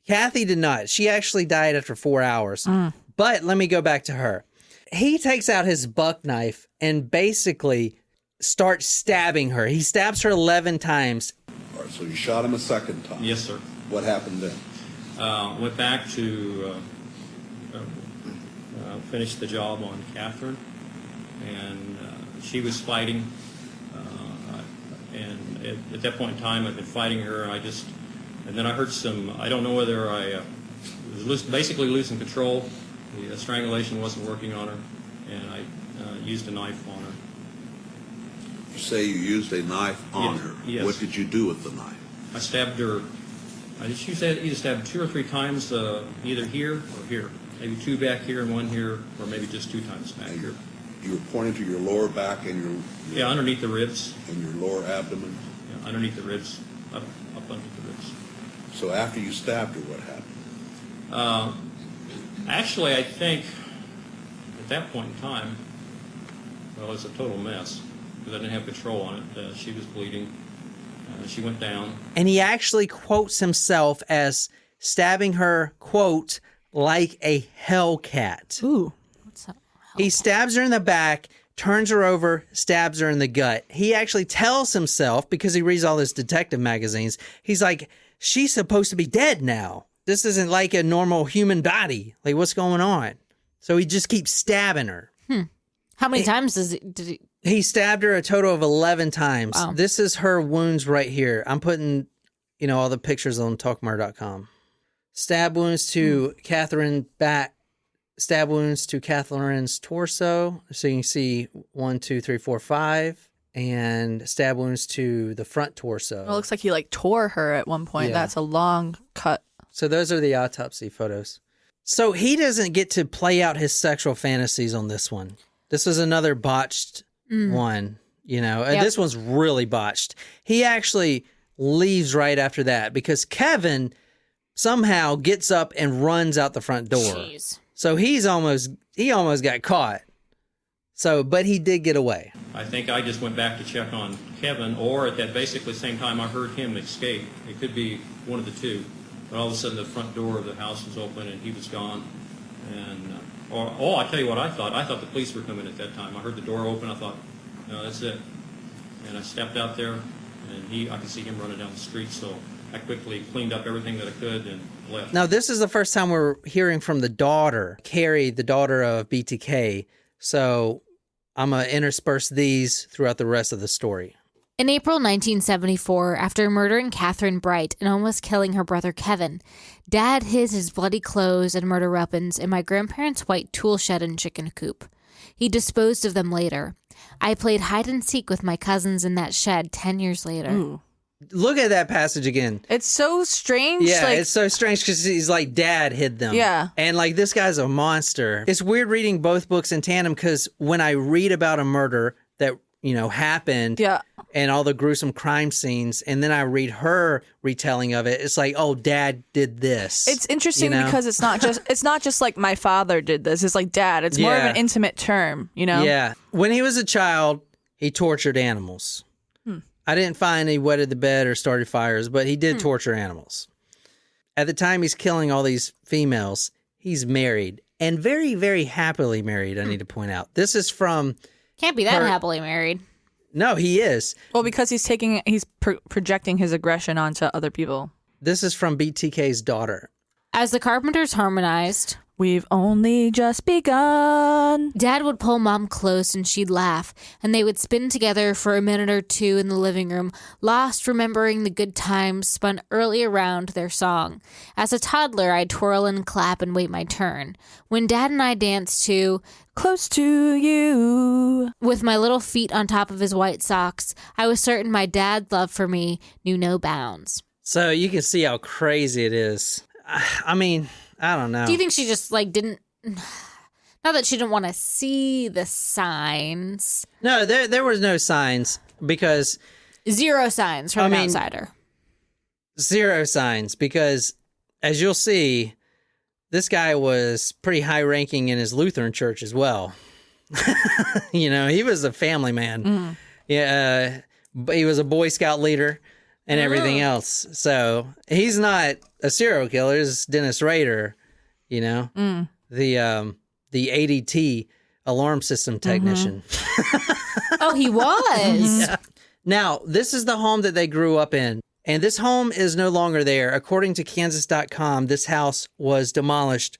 Kathy did not. She actually died after 4 hours. But let me go back to her. He takes out his buck knife and basically starts stabbing her. He stabs her 11 times. All right, so you shot him a second time. Yes, sir. What happened then? Went back to finish the job on Catherine, and she was fighting. And at that point in time, I'd been fighting her, and then I heard I don't know whether I was basically losing control. The strangulation wasn't working on her, and I used a knife on her. You say you used a knife on her. Yes. What did you do with the knife? I stabbed her. She said either stabbed 2 or 3 times, either here or here. Maybe 2 back here and 1 here, or maybe just 2 times back And here. you were pointing to your lower back and your Yeah, underneath the ribs. and your lower abdomen. Yeah, underneath the ribs, up underneath the ribs. So after you stabbed her, what happened? Actually, I think at that point in time, well, it was a total mess because I didn't have control on it. She was bleeding. She went down. And he actually quotes himself as stabbing her, quote, like a hellcat. Ooh. What's that? He stabs her in the back, turns her over, stabs her in the gut. He actually tells himself, because he reads all his detective magazines, he's like, she's supposed to be dead now. This isn't like a normal human body. Like, what's going on? So he just keeps stabbing her. How many times did he? He stabbed her a total of 11 times. Wow. This is her wounds right here. I'm putting, all the pictures on talkmurder.com. Stab wounds to Catherine back. Stab wounds to Catherine's torso. So you can see 1, 2, 3, 4, 5. And stab wounds to the front torso. It looks like he tore her at one point. Yeah. That's a long cut. So those are the autopsy photos. So he doesn't get to play out his sexual fantasies on this one. This was another botched one, This one's really botched. He actually leaves right after that because Kevin somehow gets up and runs out the front door. Jeez. So he almost got caught. So, but he did get away. I think I just went back to check on Kevin, or at that basically same time I heard him escape. It could be one of the two. But all of a sudden the front door of the house was open and he was gone. And I tell you what I thought. I thought the police were coming at that time. I heard the door open. I thought, no, that's it. And I stepped out there, and I could see him running down the street. So I quickly cleaned up everything that I could and left. Now, this is the first time we're hearing from the daughter, Carrie, the daughter of BTK. So I'm going to intersperse these throughout the rest of the story. In April 1974, after murdering Catherine Bright and almost killing her brother Kevin, Dad hid his bloody clothes and murder weapons in my grandparents' white tool shed and chicken coop. He disposed of them later. I played hide and seek with my cousins in that shed 10 years later. Ooh. Look at that passage again. It's so strange. Yeah, it's so strange because he's like, Dad hid them. Yeah. And like, this guy's a monster. It's weird reading both books in tandem because when I read about a murder that, happened and all the gruesome crime scenes, and then I read her retelling of it, it's like, oh, Dad did this. It's interesting because it's not just like my father did this. It's like Dad. It's more of an intimate term, Yeah. When he was a child, he tortured animals. I didn't find he wetted the bed or started fires, but he did torture animals. At the time he's killing all these females, he's married and very, very happily married, I need to point out. This is from... Can't be that happily married. No, he is. Well, because he's projecting his aggression onto other people. This is from BTK's daughter. As the Carpenters harmonized, we've only just begun. Dad would pull Mom close and she'd laugh, and they would spin together for a minute or two in the living room, lost remembering the good times spun early around their song. As a toddler, I'd twirl and clap and wait my turn. When Dad and I danced to Close to You with my little feet on top of his white socks, I was certain my dad's love for me knew no bounds. So you can see how crazy it is. I mean, I don't know. Do you think she just didn't? Not that she didn't want to see the signs. No, there was no signs because 0 signs from an outsider. 0 signs because, as you'll see, this guy was pretty high ranking in his Lutheran church as well. He was a family man. Yeah, he was a Boy Scout leader. and everything else. So he's not a serial killer. It's Dennis Rader, you know, the ADT alarm system technician. Oh, he was. Yeah. Now, this is the home that they grew up in. And this home is no longer there. According to Kansas.com, this house was demolished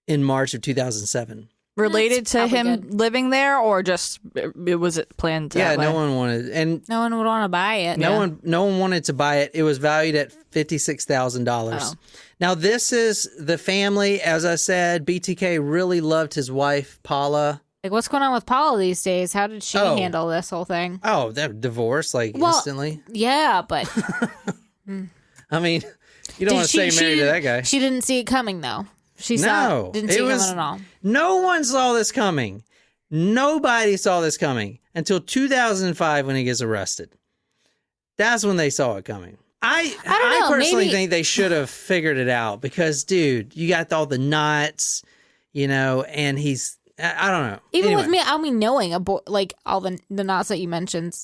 in March of 2007. Related to probably him good. living there, or just it was it planned that Yeah, way? no one wanted, and No one would want to buy it. no one wanted to buy it. It was valued at $56,000. Oh. Now, this is the family. As I said, BTK really loved his wife, Paula. Like, what's going on with Paula these days? How did she Oh. handle this whole thing? Oh, they're divorced instantly. Yeah, but I mean, you don't want to stay married to that guy. She didn't see it coming, though. She No, didn't see it coming at all. No one saw this coming. Nobody saw this coming until 2005 when he gets arrested. That's when they saw it coming. I don't know, personally maybe- think they should have figured it out because, dude, you got all the knots, you know, and he's, I don't know. Even Anyway. with me, I mean, knowing like all the knots that you mentioned,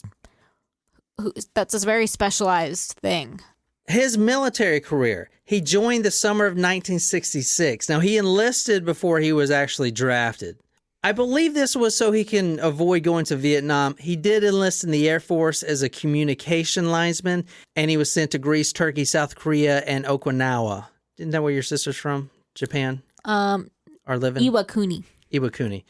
that's a very specialized thing. His military career, he joined the summer of 1966. Now, he enlisted before he was actually drafted. I believe this was so he can avoid going to Vietnam. He did enlist in the Air Force as a communication linesman, and he was sent to Greece, Turkey, South Korea, and Okinawa. Isn't that where your sister's from? Japan? Or living? Iwakuni. Iwakuni.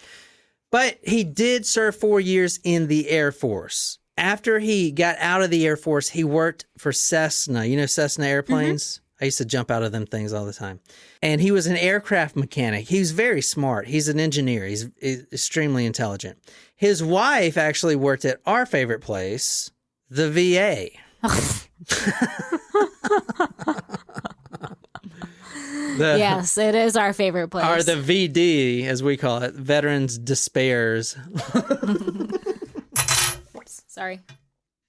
But he did serve 4 years in the Air Force. After he got out of the Air Force, he worked for Cessna. You know Cessna airplanes? I used to jump out of them things all the time. And he was an aircraft mechanic. He was very smart. He's an engineer. He's extremely intelligent. His wife actually worked at our favorite place, the VA. Yes, it is our favorite place. Or the VD, as we call it, Veterans Despairs. Sorry.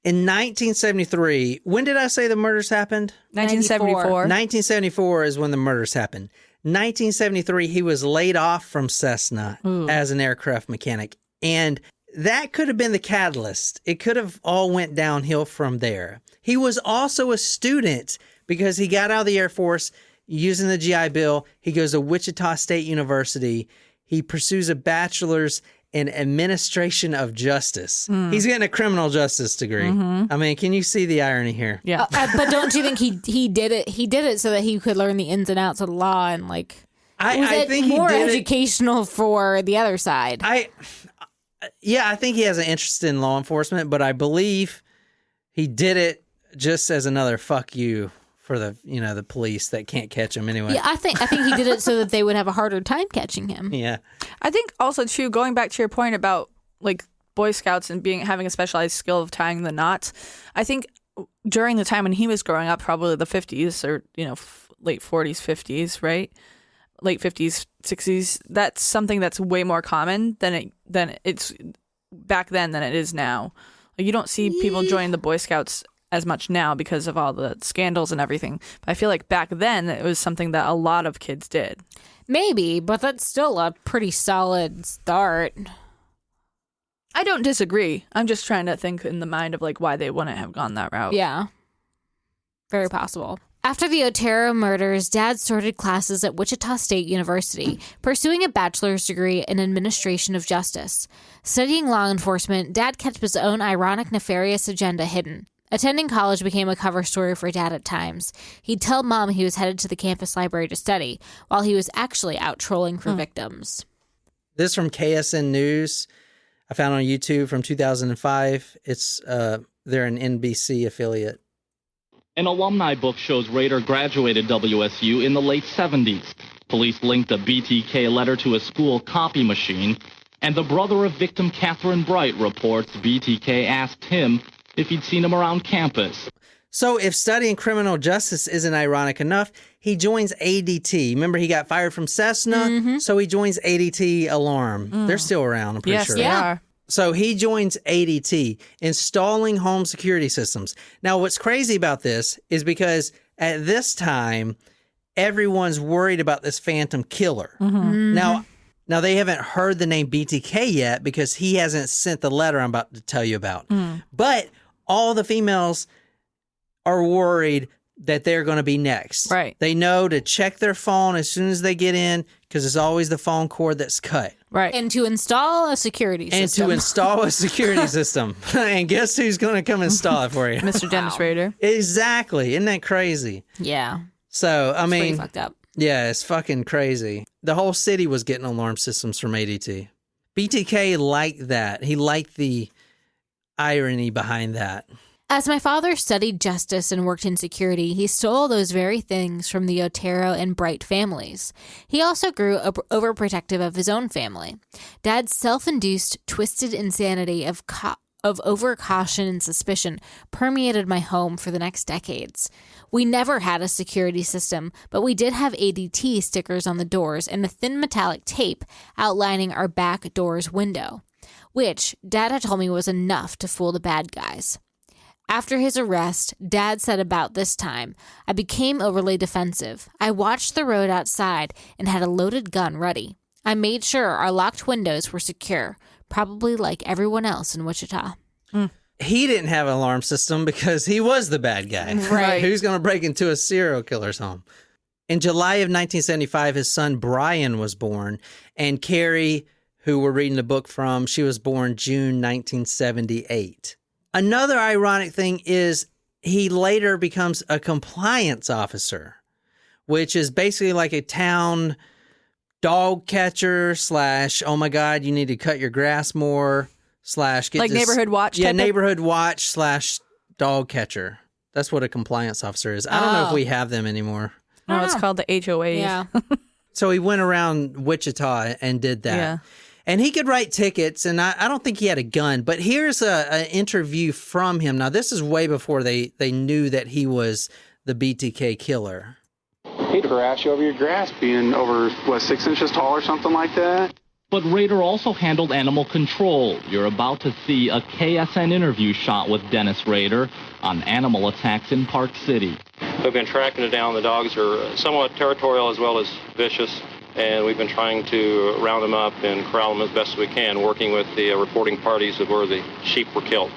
In 1973, when did I say the murders happened? 1974. 1974 is when the murders happened. 1973, he was laid off from Cessna as an aircraft mechanic. And that could have been the catalyst. It could have all went downhill from there. He was also a student because he got out of the Air Force using the GI Bill. He goes to Wichita State University. He pursues a bachelor's in administration of justice. He's getting a criminal justice degree. I mean, can you see the irony here? Yeah. But don't you think he did it? He did it so that he could learn the ins and outs of the law and was I it think he more did it. educational for the other side? I think he has an interest in law enforcement, but I believe he did it just as another fuck you for the police that can't catch him anyway. Yeah, I think he did it so that they would have a harder time catching him. Yeah. I think also too, going back to your point about like Boy Scouts and having a specialized skill of tying the knots. I think during the time when he was growing up, probably the 50s or late 40s, 50s, right? Late 50s, 60s. That's something that's way more common than it's back then than it is now. Like, you don't see people join the Boy Scouts as much now because of all the scandals and everything. But I feel like back then it was something that a lot of kids did. Maybe, but that's still a pretty solid start. I don't disagree. I'm just trying to think in the mind of like why they wouldn't have gone that route. Yeah. Very possible. After the Otero murders, Dad started classes at Wichita State University, pursuing a bachelor's degree in administration of justice. Studying law enforcement, Dad kept his own ironic, nefarious agenda hidden. Attending college became a cover story for Dad at times. He'd tell Mom he was headed to the campus library to study, while he was actually out trolling for victims. This from KSN News. I found on YouTube from 2005. It's they're an NBC affiliate. An alumni book shows Rader graduated WSU in the late 70s. Police linked a BTK letter to a school copy machine, and the brother of victim Catherine Bright reports BTK asked him if he'd seen him around campus. So if studying criminal justice isn't ironic enough, he joins ADT. Remember, he got fired from Cessna, so he joins ADT Alarm. They're still around, I'm pretty Yes, sure. they are. So he joins ADT, installing home security systems. Now, what's crazy about this is because at this time, everyone's worried about this phantom killer. Now, they haven't heard the name BTK yet because he hasn't sent the letter I'm about to tell you about. But all the females are worried that they're going to be next. Right. They know to check their phone as soon as they get in because it's always the phone cord that's cut. Right. And to install a security system. And guess who's going to come install it for you? Mr. Dennis Rader. Exactly. Isn't that crazy? Yeah. So, I Pretty mean, fucked up. yeah, it's fucking crazy. The whole city was getting alarm systems from ADT. BTK liked that. He liked the irony behind that. As my father studied justice and worked in security, he stole those very things from the Otero and Bright families. He also grew overprotective of his own family. Dad's self-induced, twisted insanity of overcaution and suspicion permeated my home for the next decades. We never had a security system, but we did have ADT stickers on the doors and a thin metallic tape outlining our back door's window, which Dad had told me was enough to fool the bad guys. After his arrest, Dad said about this time, I became overly defensive. I watched the road outside and had a loaded gun ready. I made sure our locked windows were secure, probably like everyone else in Wichita. He didn't have an alarm system because he was the bad guy. Right. Who's going to break into a serial killer's home? In July of 1975, his son Brian was born, and Carrie, who we're reading the book from, she was born June 1978. Another ironic thing is he later becomes a compliance officer, which is basically like a town dog catcher / oh my God, you need to cut your grass more / get Like this, neighborhood watch Yeah, type of- neighborhood watch / dog catcher. That's what a compliance officer is. I don't know if we have them anymore. No, it's called the HOA. Yeah. So he went around Wichita and did that. Yeah. And he could write tickets, and I don't think he had a gun. But here's an interview from him. Now, this is way before they knew that he was the BTK killer. He'd harass you over your grass, being over, 6 inches tall or something like that. But Rader also handled animal control. You're about to see a KSN interview shot with Dennis Rader on animal attacks in Park City. We've been tracking it down. The dogs are somewhat territorial as well as vicious, and we've been trying to round them up and corral them as best we can, working with the reporting parties of where the sheep were killed.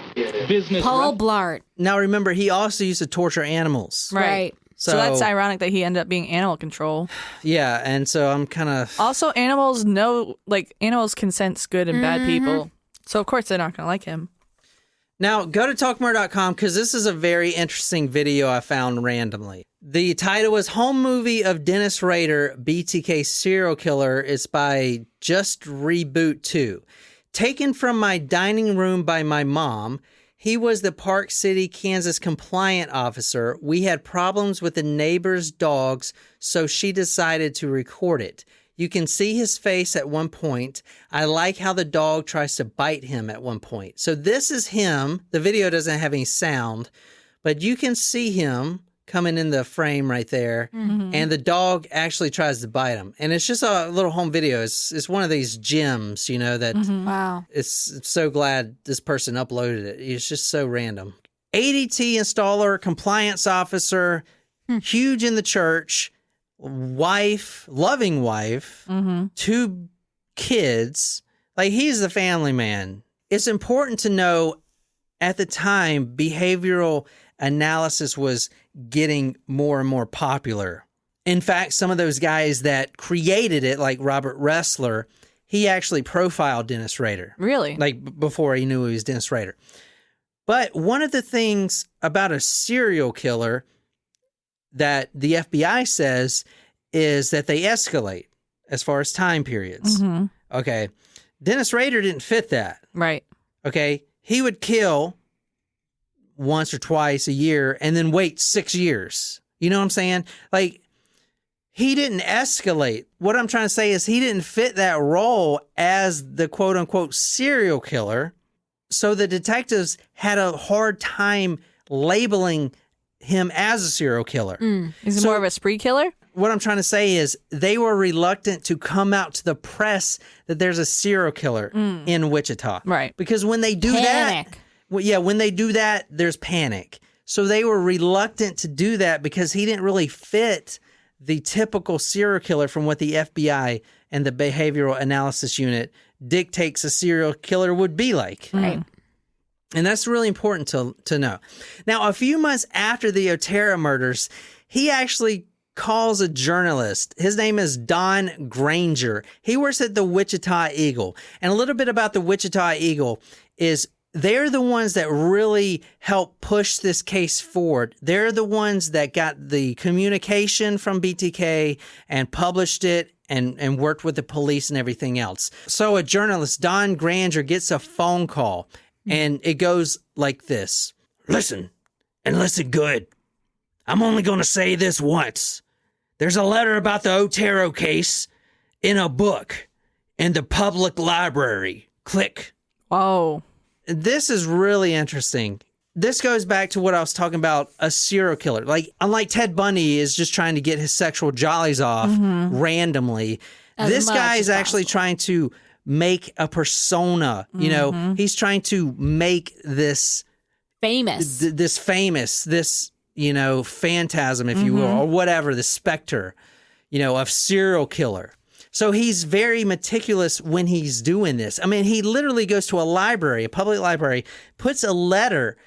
Paul Blart. Now, remember, he also used to torture animals. Right. So that's ironic that he ended up being animal control. Yeah, and so I'm kind of... Also, animals can sense good and bad people. So, of course, they're not going to like him. Now, go to talkmore.com because this is a very interesting video I found randomly. The title was Home Movie of Dennis Rader, BTK Serial Killer. It's by Just Reboot 2. Taken from my dining room by my mom. He was the Park City, Kansas compliant officer. We had problems with the neighbor's dogs, so she decided to record it. You can see his face at one point. I like how the dog tries to bite him at one point. So this is him. The video doesn't have any sound, but you can see him coming in the frame right there, and the dog actually tries to bite him. And it's just a little home video. It's one of these gems, that Wow. it's so glad this person uploaded it. It's just so random. ADT installer, compliance officer, huge in the church, wife, loving wife, 2 kids. Like, he's the family man. It's important to know at the time, behavioral analysis was getting more and more popular. In fact, some of those guys that created it, like Robert Ressler, he actually profiled Dennis Rader. Really? Like before he knew he was Dennis Rader. But one of the things about a serial killer that the FBI says is that they escalate as far as time periods. Okay. Dennis Rader didn't fit that. Right. Okay. He would kill once or twice a year and then wait 6 years. You know what I'm saying? Like, he didn't escalate. What I'm trying to say is he didn't fit that role as the quote unquote serial killer. So the detectives had a hard time labeling him as a serial killer. Is he more of a spree killer? What I'm trying to say is they were reluctant to come out to the press that there's a serial killer in Wichita. Right. Because when they do Panic. that, when they do that, there's panic. So they were reluctant to do that because he didn't really fit the typical serial killer from what the FBI and the Behavioral Analysis Unit dictates a serial killer would be like. Right. And that's really important to know. Now, a few months after the Otero murders, he actually calls a journalist. His name is Don Granger. He works at the Wichita Eagle. And a little bit about the Wichita Eagle is they're the ones that really help push this case forward. They're the ones that got the communication from BTK and published it and worked with the police and everything else. So a journalist, Don Granger, gets a phone call and it goes like this. Listen, and listen good. I'm only going to say this once. There's a letter about the Otero case in a book in the public library. Click. Whoa. This is really interesting. This goes back to what I was talking about, a serial killer. Like, unlike Ted Bundy is just trying to get his sexual jollies off randomly, this guy is actually trying to make a persona. You know, he's trying to make this famous, this, you know, phantasm, if you will, or whatever, the specter, you know, of serial killer. So he's very meticulous when he's doing this. I mean, he literally goes to a library, a public library, puts a letter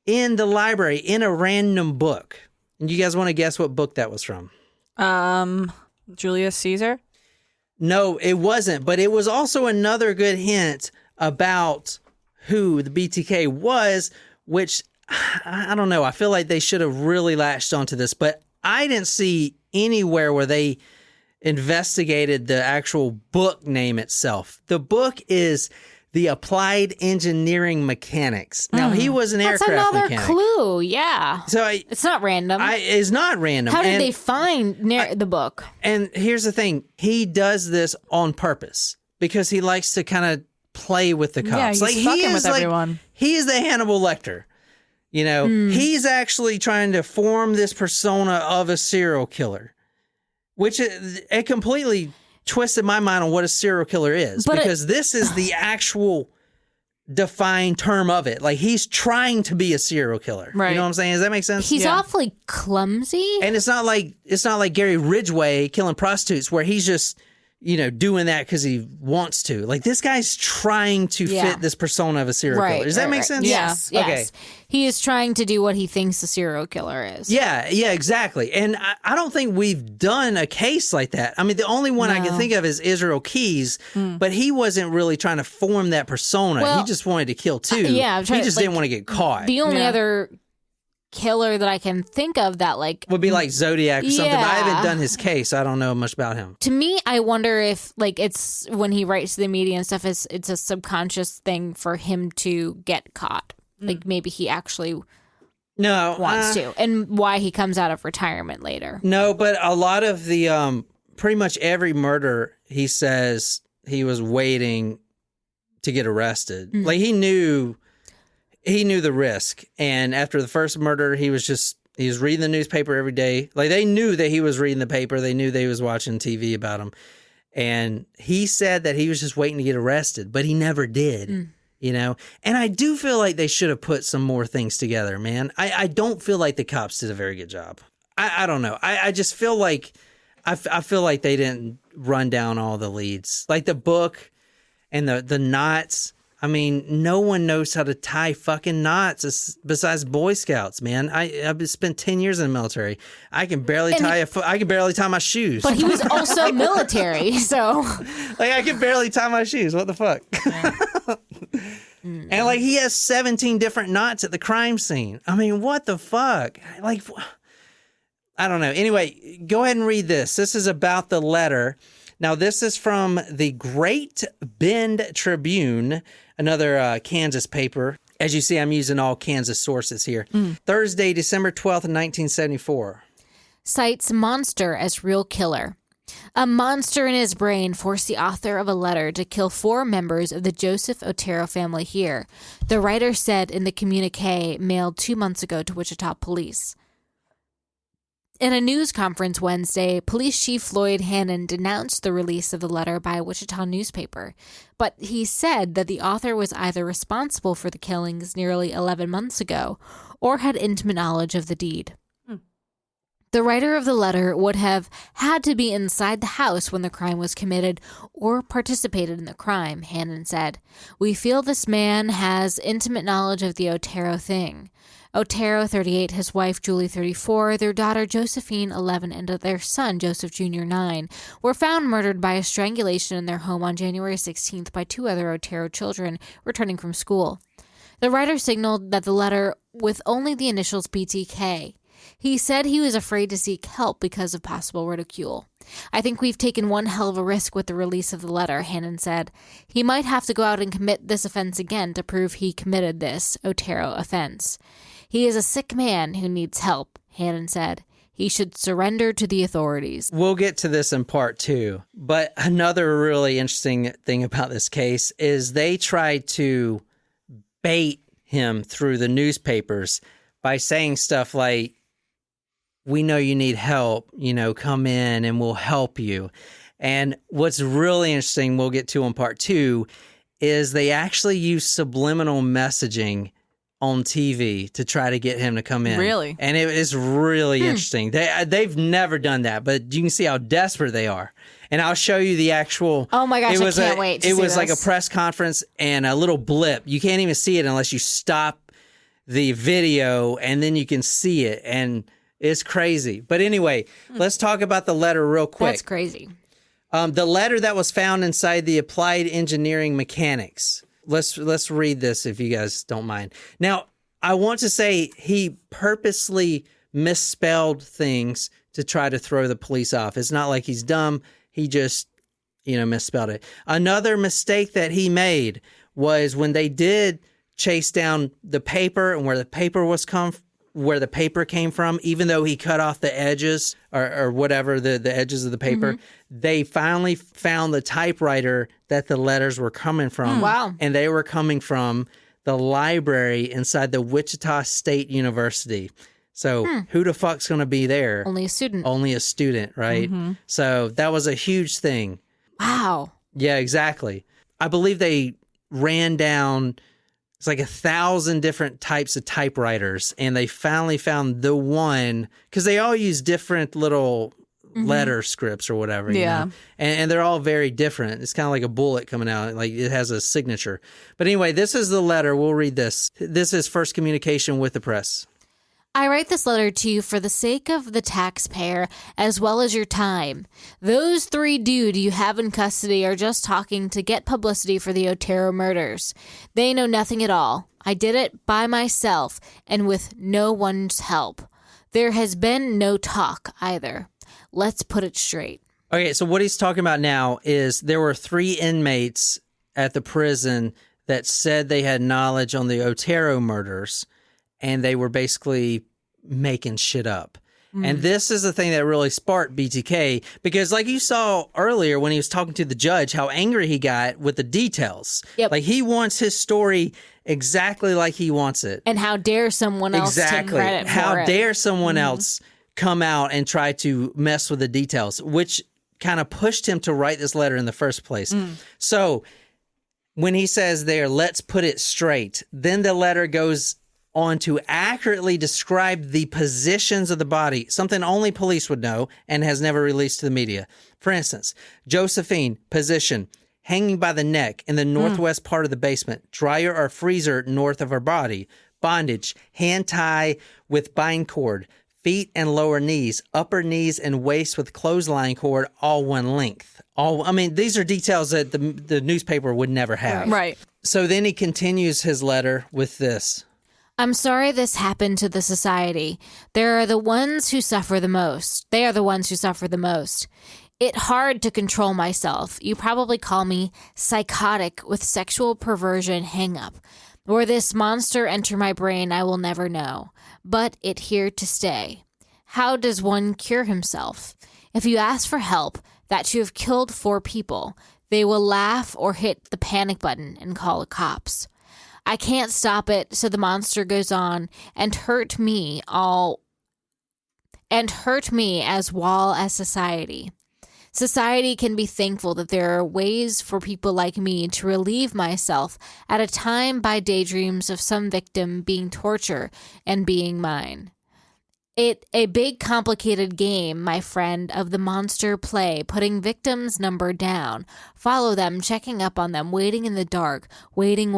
in the library in a random book. And you guys want to guess what book that was from? Julius Caesar? No, it wasn't. But it was also another good hint about who the BTK was, which I don't know. I feel like they should have really latched onto this, but I didn't see anywhere where they investigated the actual book name itself. The book is The Applied Engineering Mechanics. Now, he was an aircraft mechanic. That's another clue, yeah. So it's not random. It's not random. How did they find the book? And here's the thing. He does this on purpose because he likes to kind of play with the cops. Yeah, he's fucking with everyone. He is the Hannibal Lecter. You know, he's actually trying to form this persona of a serial killer, which it completely twisted my mind on what a serial killer is, because this is the actual defined term of it. Like, he's trying to be a serial killer. Right. You know what I'm saying? Does that make sense? He's awfully clumsy. And it's not like Gary Ridgway killing prostitutes where he's just, you know, doing that because he wants to. Like, this guy's trying to fit this persona of a serial killer. Does that make sense? Yes. Okay. He is trying to do what he thinks a serial killer is. Yeah, exactly. And I don't think we've done a case like that. I mean, the only one I can think of is Israel Keys, but he wasn't really trying to form that persona. Well, he just wanted to kill too. He just didn't want to get caught. The only other killer that I can think of that would be like Zodiac or something, but I haven't done his case. I don't know much about him. To me, I wonder if it's when he writes to the media and stuff, it's a subconscious thing for him to get caught. Like, maybe he actually wants to, and why he comes out of retirement later. No, but a lot of the pretty much every murder, he says he was waiting to get arrested. Like, he knew the risk. And after the first murder, he was reading the newspaper every day. Like, they knew that he was reading the paper. They knew they was watching TV about him. And he said that he was just waiting to get arrested, but he never did, you know? And I do feel like they should have put some more things together, man. I don't feel like the cops did a very good job. I don't know. I just feel like, I feel like they didn't run down all the leads. Like the book and the knots. I mean, no one knows how to tie fucking knots besides Boy Scouts, man. I've spent 10 years in the military. I can barely tie my shoes. But he was also military, so like, I can barely tie my shoes. What the fuck? Yeah. And like, he has 17 different knots at the crime scene. I mean, what the fuck? Like, I don't know. Anyway, go ahead and read this. This is about the letter. Now, this is from the Great Bend Tribune, another Kansas paper. As you see, I'm using all Kansas sources here. Thursday, December 12th, 1974. Cites monster as real killer. A monster in his brain forced the author of a letter to kill 4 members of the Joseph Otero family here, the writer said in the communique mailed 2 months ago to Wichita police. In a news conference Wednesday, Police Chief Lloyd Hannon denounced the release of the letter by a Wichita newspaper, but he said that the author was either responsible for the killings nearly 11 months ago or had intimate knowledge of the deed. The writer of the letter would have had to be inside the house when the crime was committed or participated in the crime, Hannon said. We feel this man has intimate knowledge of the Otero thing. Otero, 38, his wife, Julie, 34, their daughter, Josephine, 11, and their son, Joseph Jr., 9, were found murdered by a strangulation in their home on January 16th by 2 other Otero children returning from school. The writer signaled that the letter with only the initials BTK. He said he was afraid to seek help because of possible ridicule. I think we've taken one hell of a risk with the release of the letter, Hannon said. He might have to go out and commit this offense again to prove he committed this Otero offense. He is a sick man who needs help, Hannon said. He should surrender to the authorities. We'll get to this in part 2. But another really interesting thing about this case is they tried to bait him through the newspapers by saying stuff like, we know you need help, come in and we'll help you. And what's really interesting, we'll get to in part 2, is they actually use subliminal messaging on TV to try to get him to come in. Really? And it is really interesting. They've never done that, but you can see how desperate they are. And I'll show you the actual... Oh my gosh, I can't wait to see It was this. like a press conference and a little blip. You can't even see it unless you stop the video and then you can see it. And it's crazy. But anyway, let's talk about the letter real quick. That's crazy. The letter that was found inside the Applied Engineering Mechanics. Let's read this if you guys don't mind. Now, I want to say he purposely misspelled things to try to throw the police off. It's not like he's dumb. He just, misspelled it. Another mistake that he made was when they did chase down the paper and where the paper came from, even though he cut off the edges or whatever, the edges of the paper, they finally found the typewriter that the letters were coming from. Wow. And they were coming from the library inside the Wichita State University. So who the fuck's going to be there? Only a student. Only a student, right? So that was a huge thing. Wow. Yeah, exactly. I believe they ran down... It's like 1,000 different types of typewriters, and they finally found the one, because they all use different little letter scripts or whatever. Yeah. And they're all very different. It's kind of like a bullet coming out, like it has a signature. But anyway, this is the letter. We'll read this. This is first communication with the press. I write this letter to you for the sake of the taxpayer as well as your time. Those 3 dudes you have in custody are just talking to get publicity for the Otero murders. They know nothing at all. I did it by myself and with no one's help. There has been no talk either. Let's put it straight. Okay, so what he's talking about now is there were 3 inmates at the prison that said they had knowledge on the Otero murders, and they were basically making shit up. And this is the thing that really sparked BTK, because like you saw earlier when he was talking to the judge, how angry he got with the details. Yep. Like he wants his story exactly like he wants it. And how dare someone else take credit for How it? dare someone else come out and try to mess with the details, which kind of pushed him to write this letter in the first place. So when he says there, let's put it straight, then the letter goes on to accurately describe the positions of the body, something only police would know and has never released to the media. For instance, Josephine, position, hanging by the neck in the northwest part of the basement, dryer or freezer north of her body, bondage, hand tie with bind cord, feet and lower knees, upper knees and waist with clothesline cord, all one length. These are details that the newspaper would never have. Right. So then he continues his letter with this. I'm sorry this happened to the society. They are the ones who suffer the most. It's hard to control myself. You probably call me psychotic with sexual perversion hang-up. Where this monster enter my brain, I will never know. But it here to stay. How does one cure himself? If you ask for help, that you have killed 4 people, they will laugh or hit the panic button and call the cops. I can't stop it, so the monster goes on and hurt me as well as society. Society can be thankful that there are ways for people like me to relieve myself at a time by daydreams of some victim being tortured and being mine. A big complicated game, my friend, of the monster play, putting victims' number down. Follow them, checking up on them, waiting in the dark, waiting.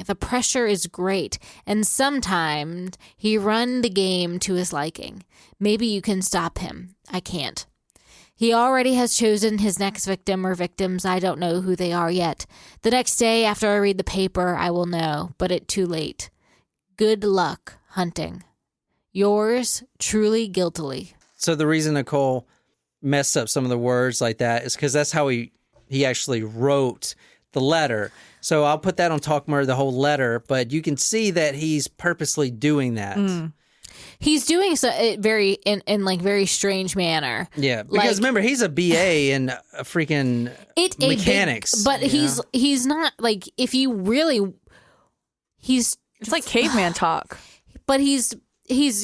The pressure is great, and sometimes he run the game to his liking. Maybe you can stop him. I can't. He already has chosen his next victim or victims. I don't know who they are yet. The next day after I read the paper, I will know, but it's too late. Good luck hunting. Yours, truly, guiltily. So the reason Nicole messed up some of the words like that is because that's how he actually wrote the letter. So I'll put that on Talk Murder, the whole letter, but you can see that he's purposely doing that. He's doing so very in like very strange manner. Yeah, because remember he's a BA in freaking mechanics. But he's not like it's like caveman talk. But he's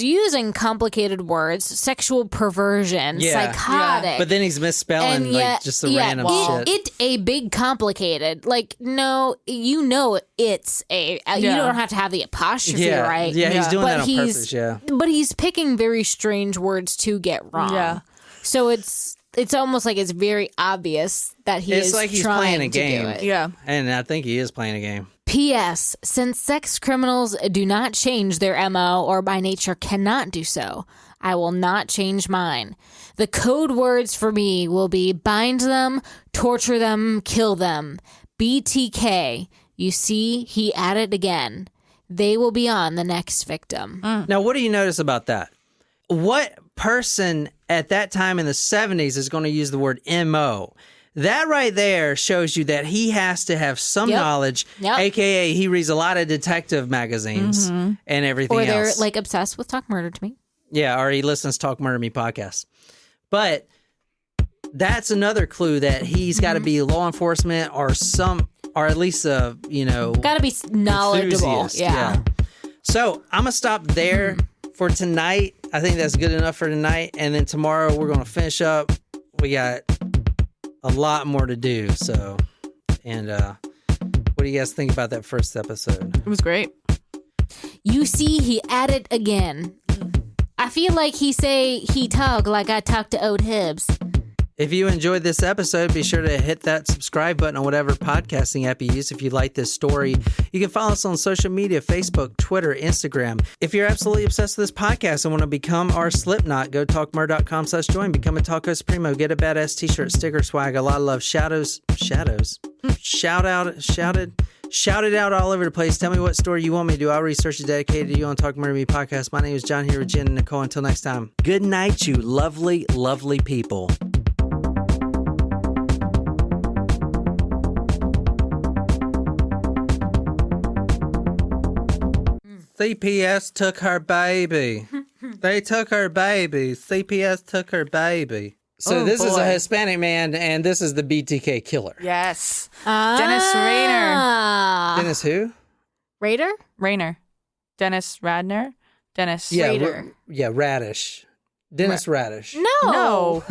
using complicated words, sexual perversion, psychotic. But then he's misspelling just the random shit. It's a big complicated. Like, no, it's a. You don't have to have the apostrophe, right? Yeah, he's doing that on purpose, But he's picking very strange words to get wrong. Yeah. So it's almost like it's very obvious that he's playing a game. Do it. Yeah. And I think he is playing a game. P.S. Since sex criminals do not change their MO or by nature cannot do so, I will not change mine. The code words for me will be bind them, torture them, kill them. BTK. You see, he added again. They will be on the next victim. Now, what do you notice about that? What person at that time in the 70s is going to use the word MO? That right there shows you that he has to have some knowledge, a.k.a. he reads a lot of detective magazines and everything else. Or they're like obsessed with Talk Murder to Me. Yeah, or he listens to Talk Murder Me podcast. But that's another clue that he's got to be law enforcement or at least got to be knowledgeable. Enthusiast. Yeah. So I'm going to stop there for tonight. I think that's good enough for tonight. And then tomorrow we're going to finish up. We got a lot more to do. So, and what do you guys think about that first episode? It was great. You see, he added again. I feel like he talk like I talk to old Hibbs. If you enjoyed this episode, be sure to hit that subscribe button on whatever podcasting app you use. If you like this story, you can follow us on social media, Facebook, Twitter, Instagram. If you're absolutely obsessed with this podcast and want to become our Slipknot, go to talkmurder.com/join. Become a Taco Supremo. Get a badass t-shirt, sticker, swag, a lot of love. Shout it out all over the place. Tell me what story you want me to do. I'll research it dedicated to you on Talk Murder Me podcast. My name is John here with Jen and Nicole. Until next time. Good night, you lovely, lovely people. CPS took her baby. They took her baby. CPS took her baby. So this is a Hispanic man, and this is the BTK killer. Yes. Dennis Rader. Dennis who? Rader? Rainer. Dennis Radner. Dennis Rader. Radish. Dennis Radish. No.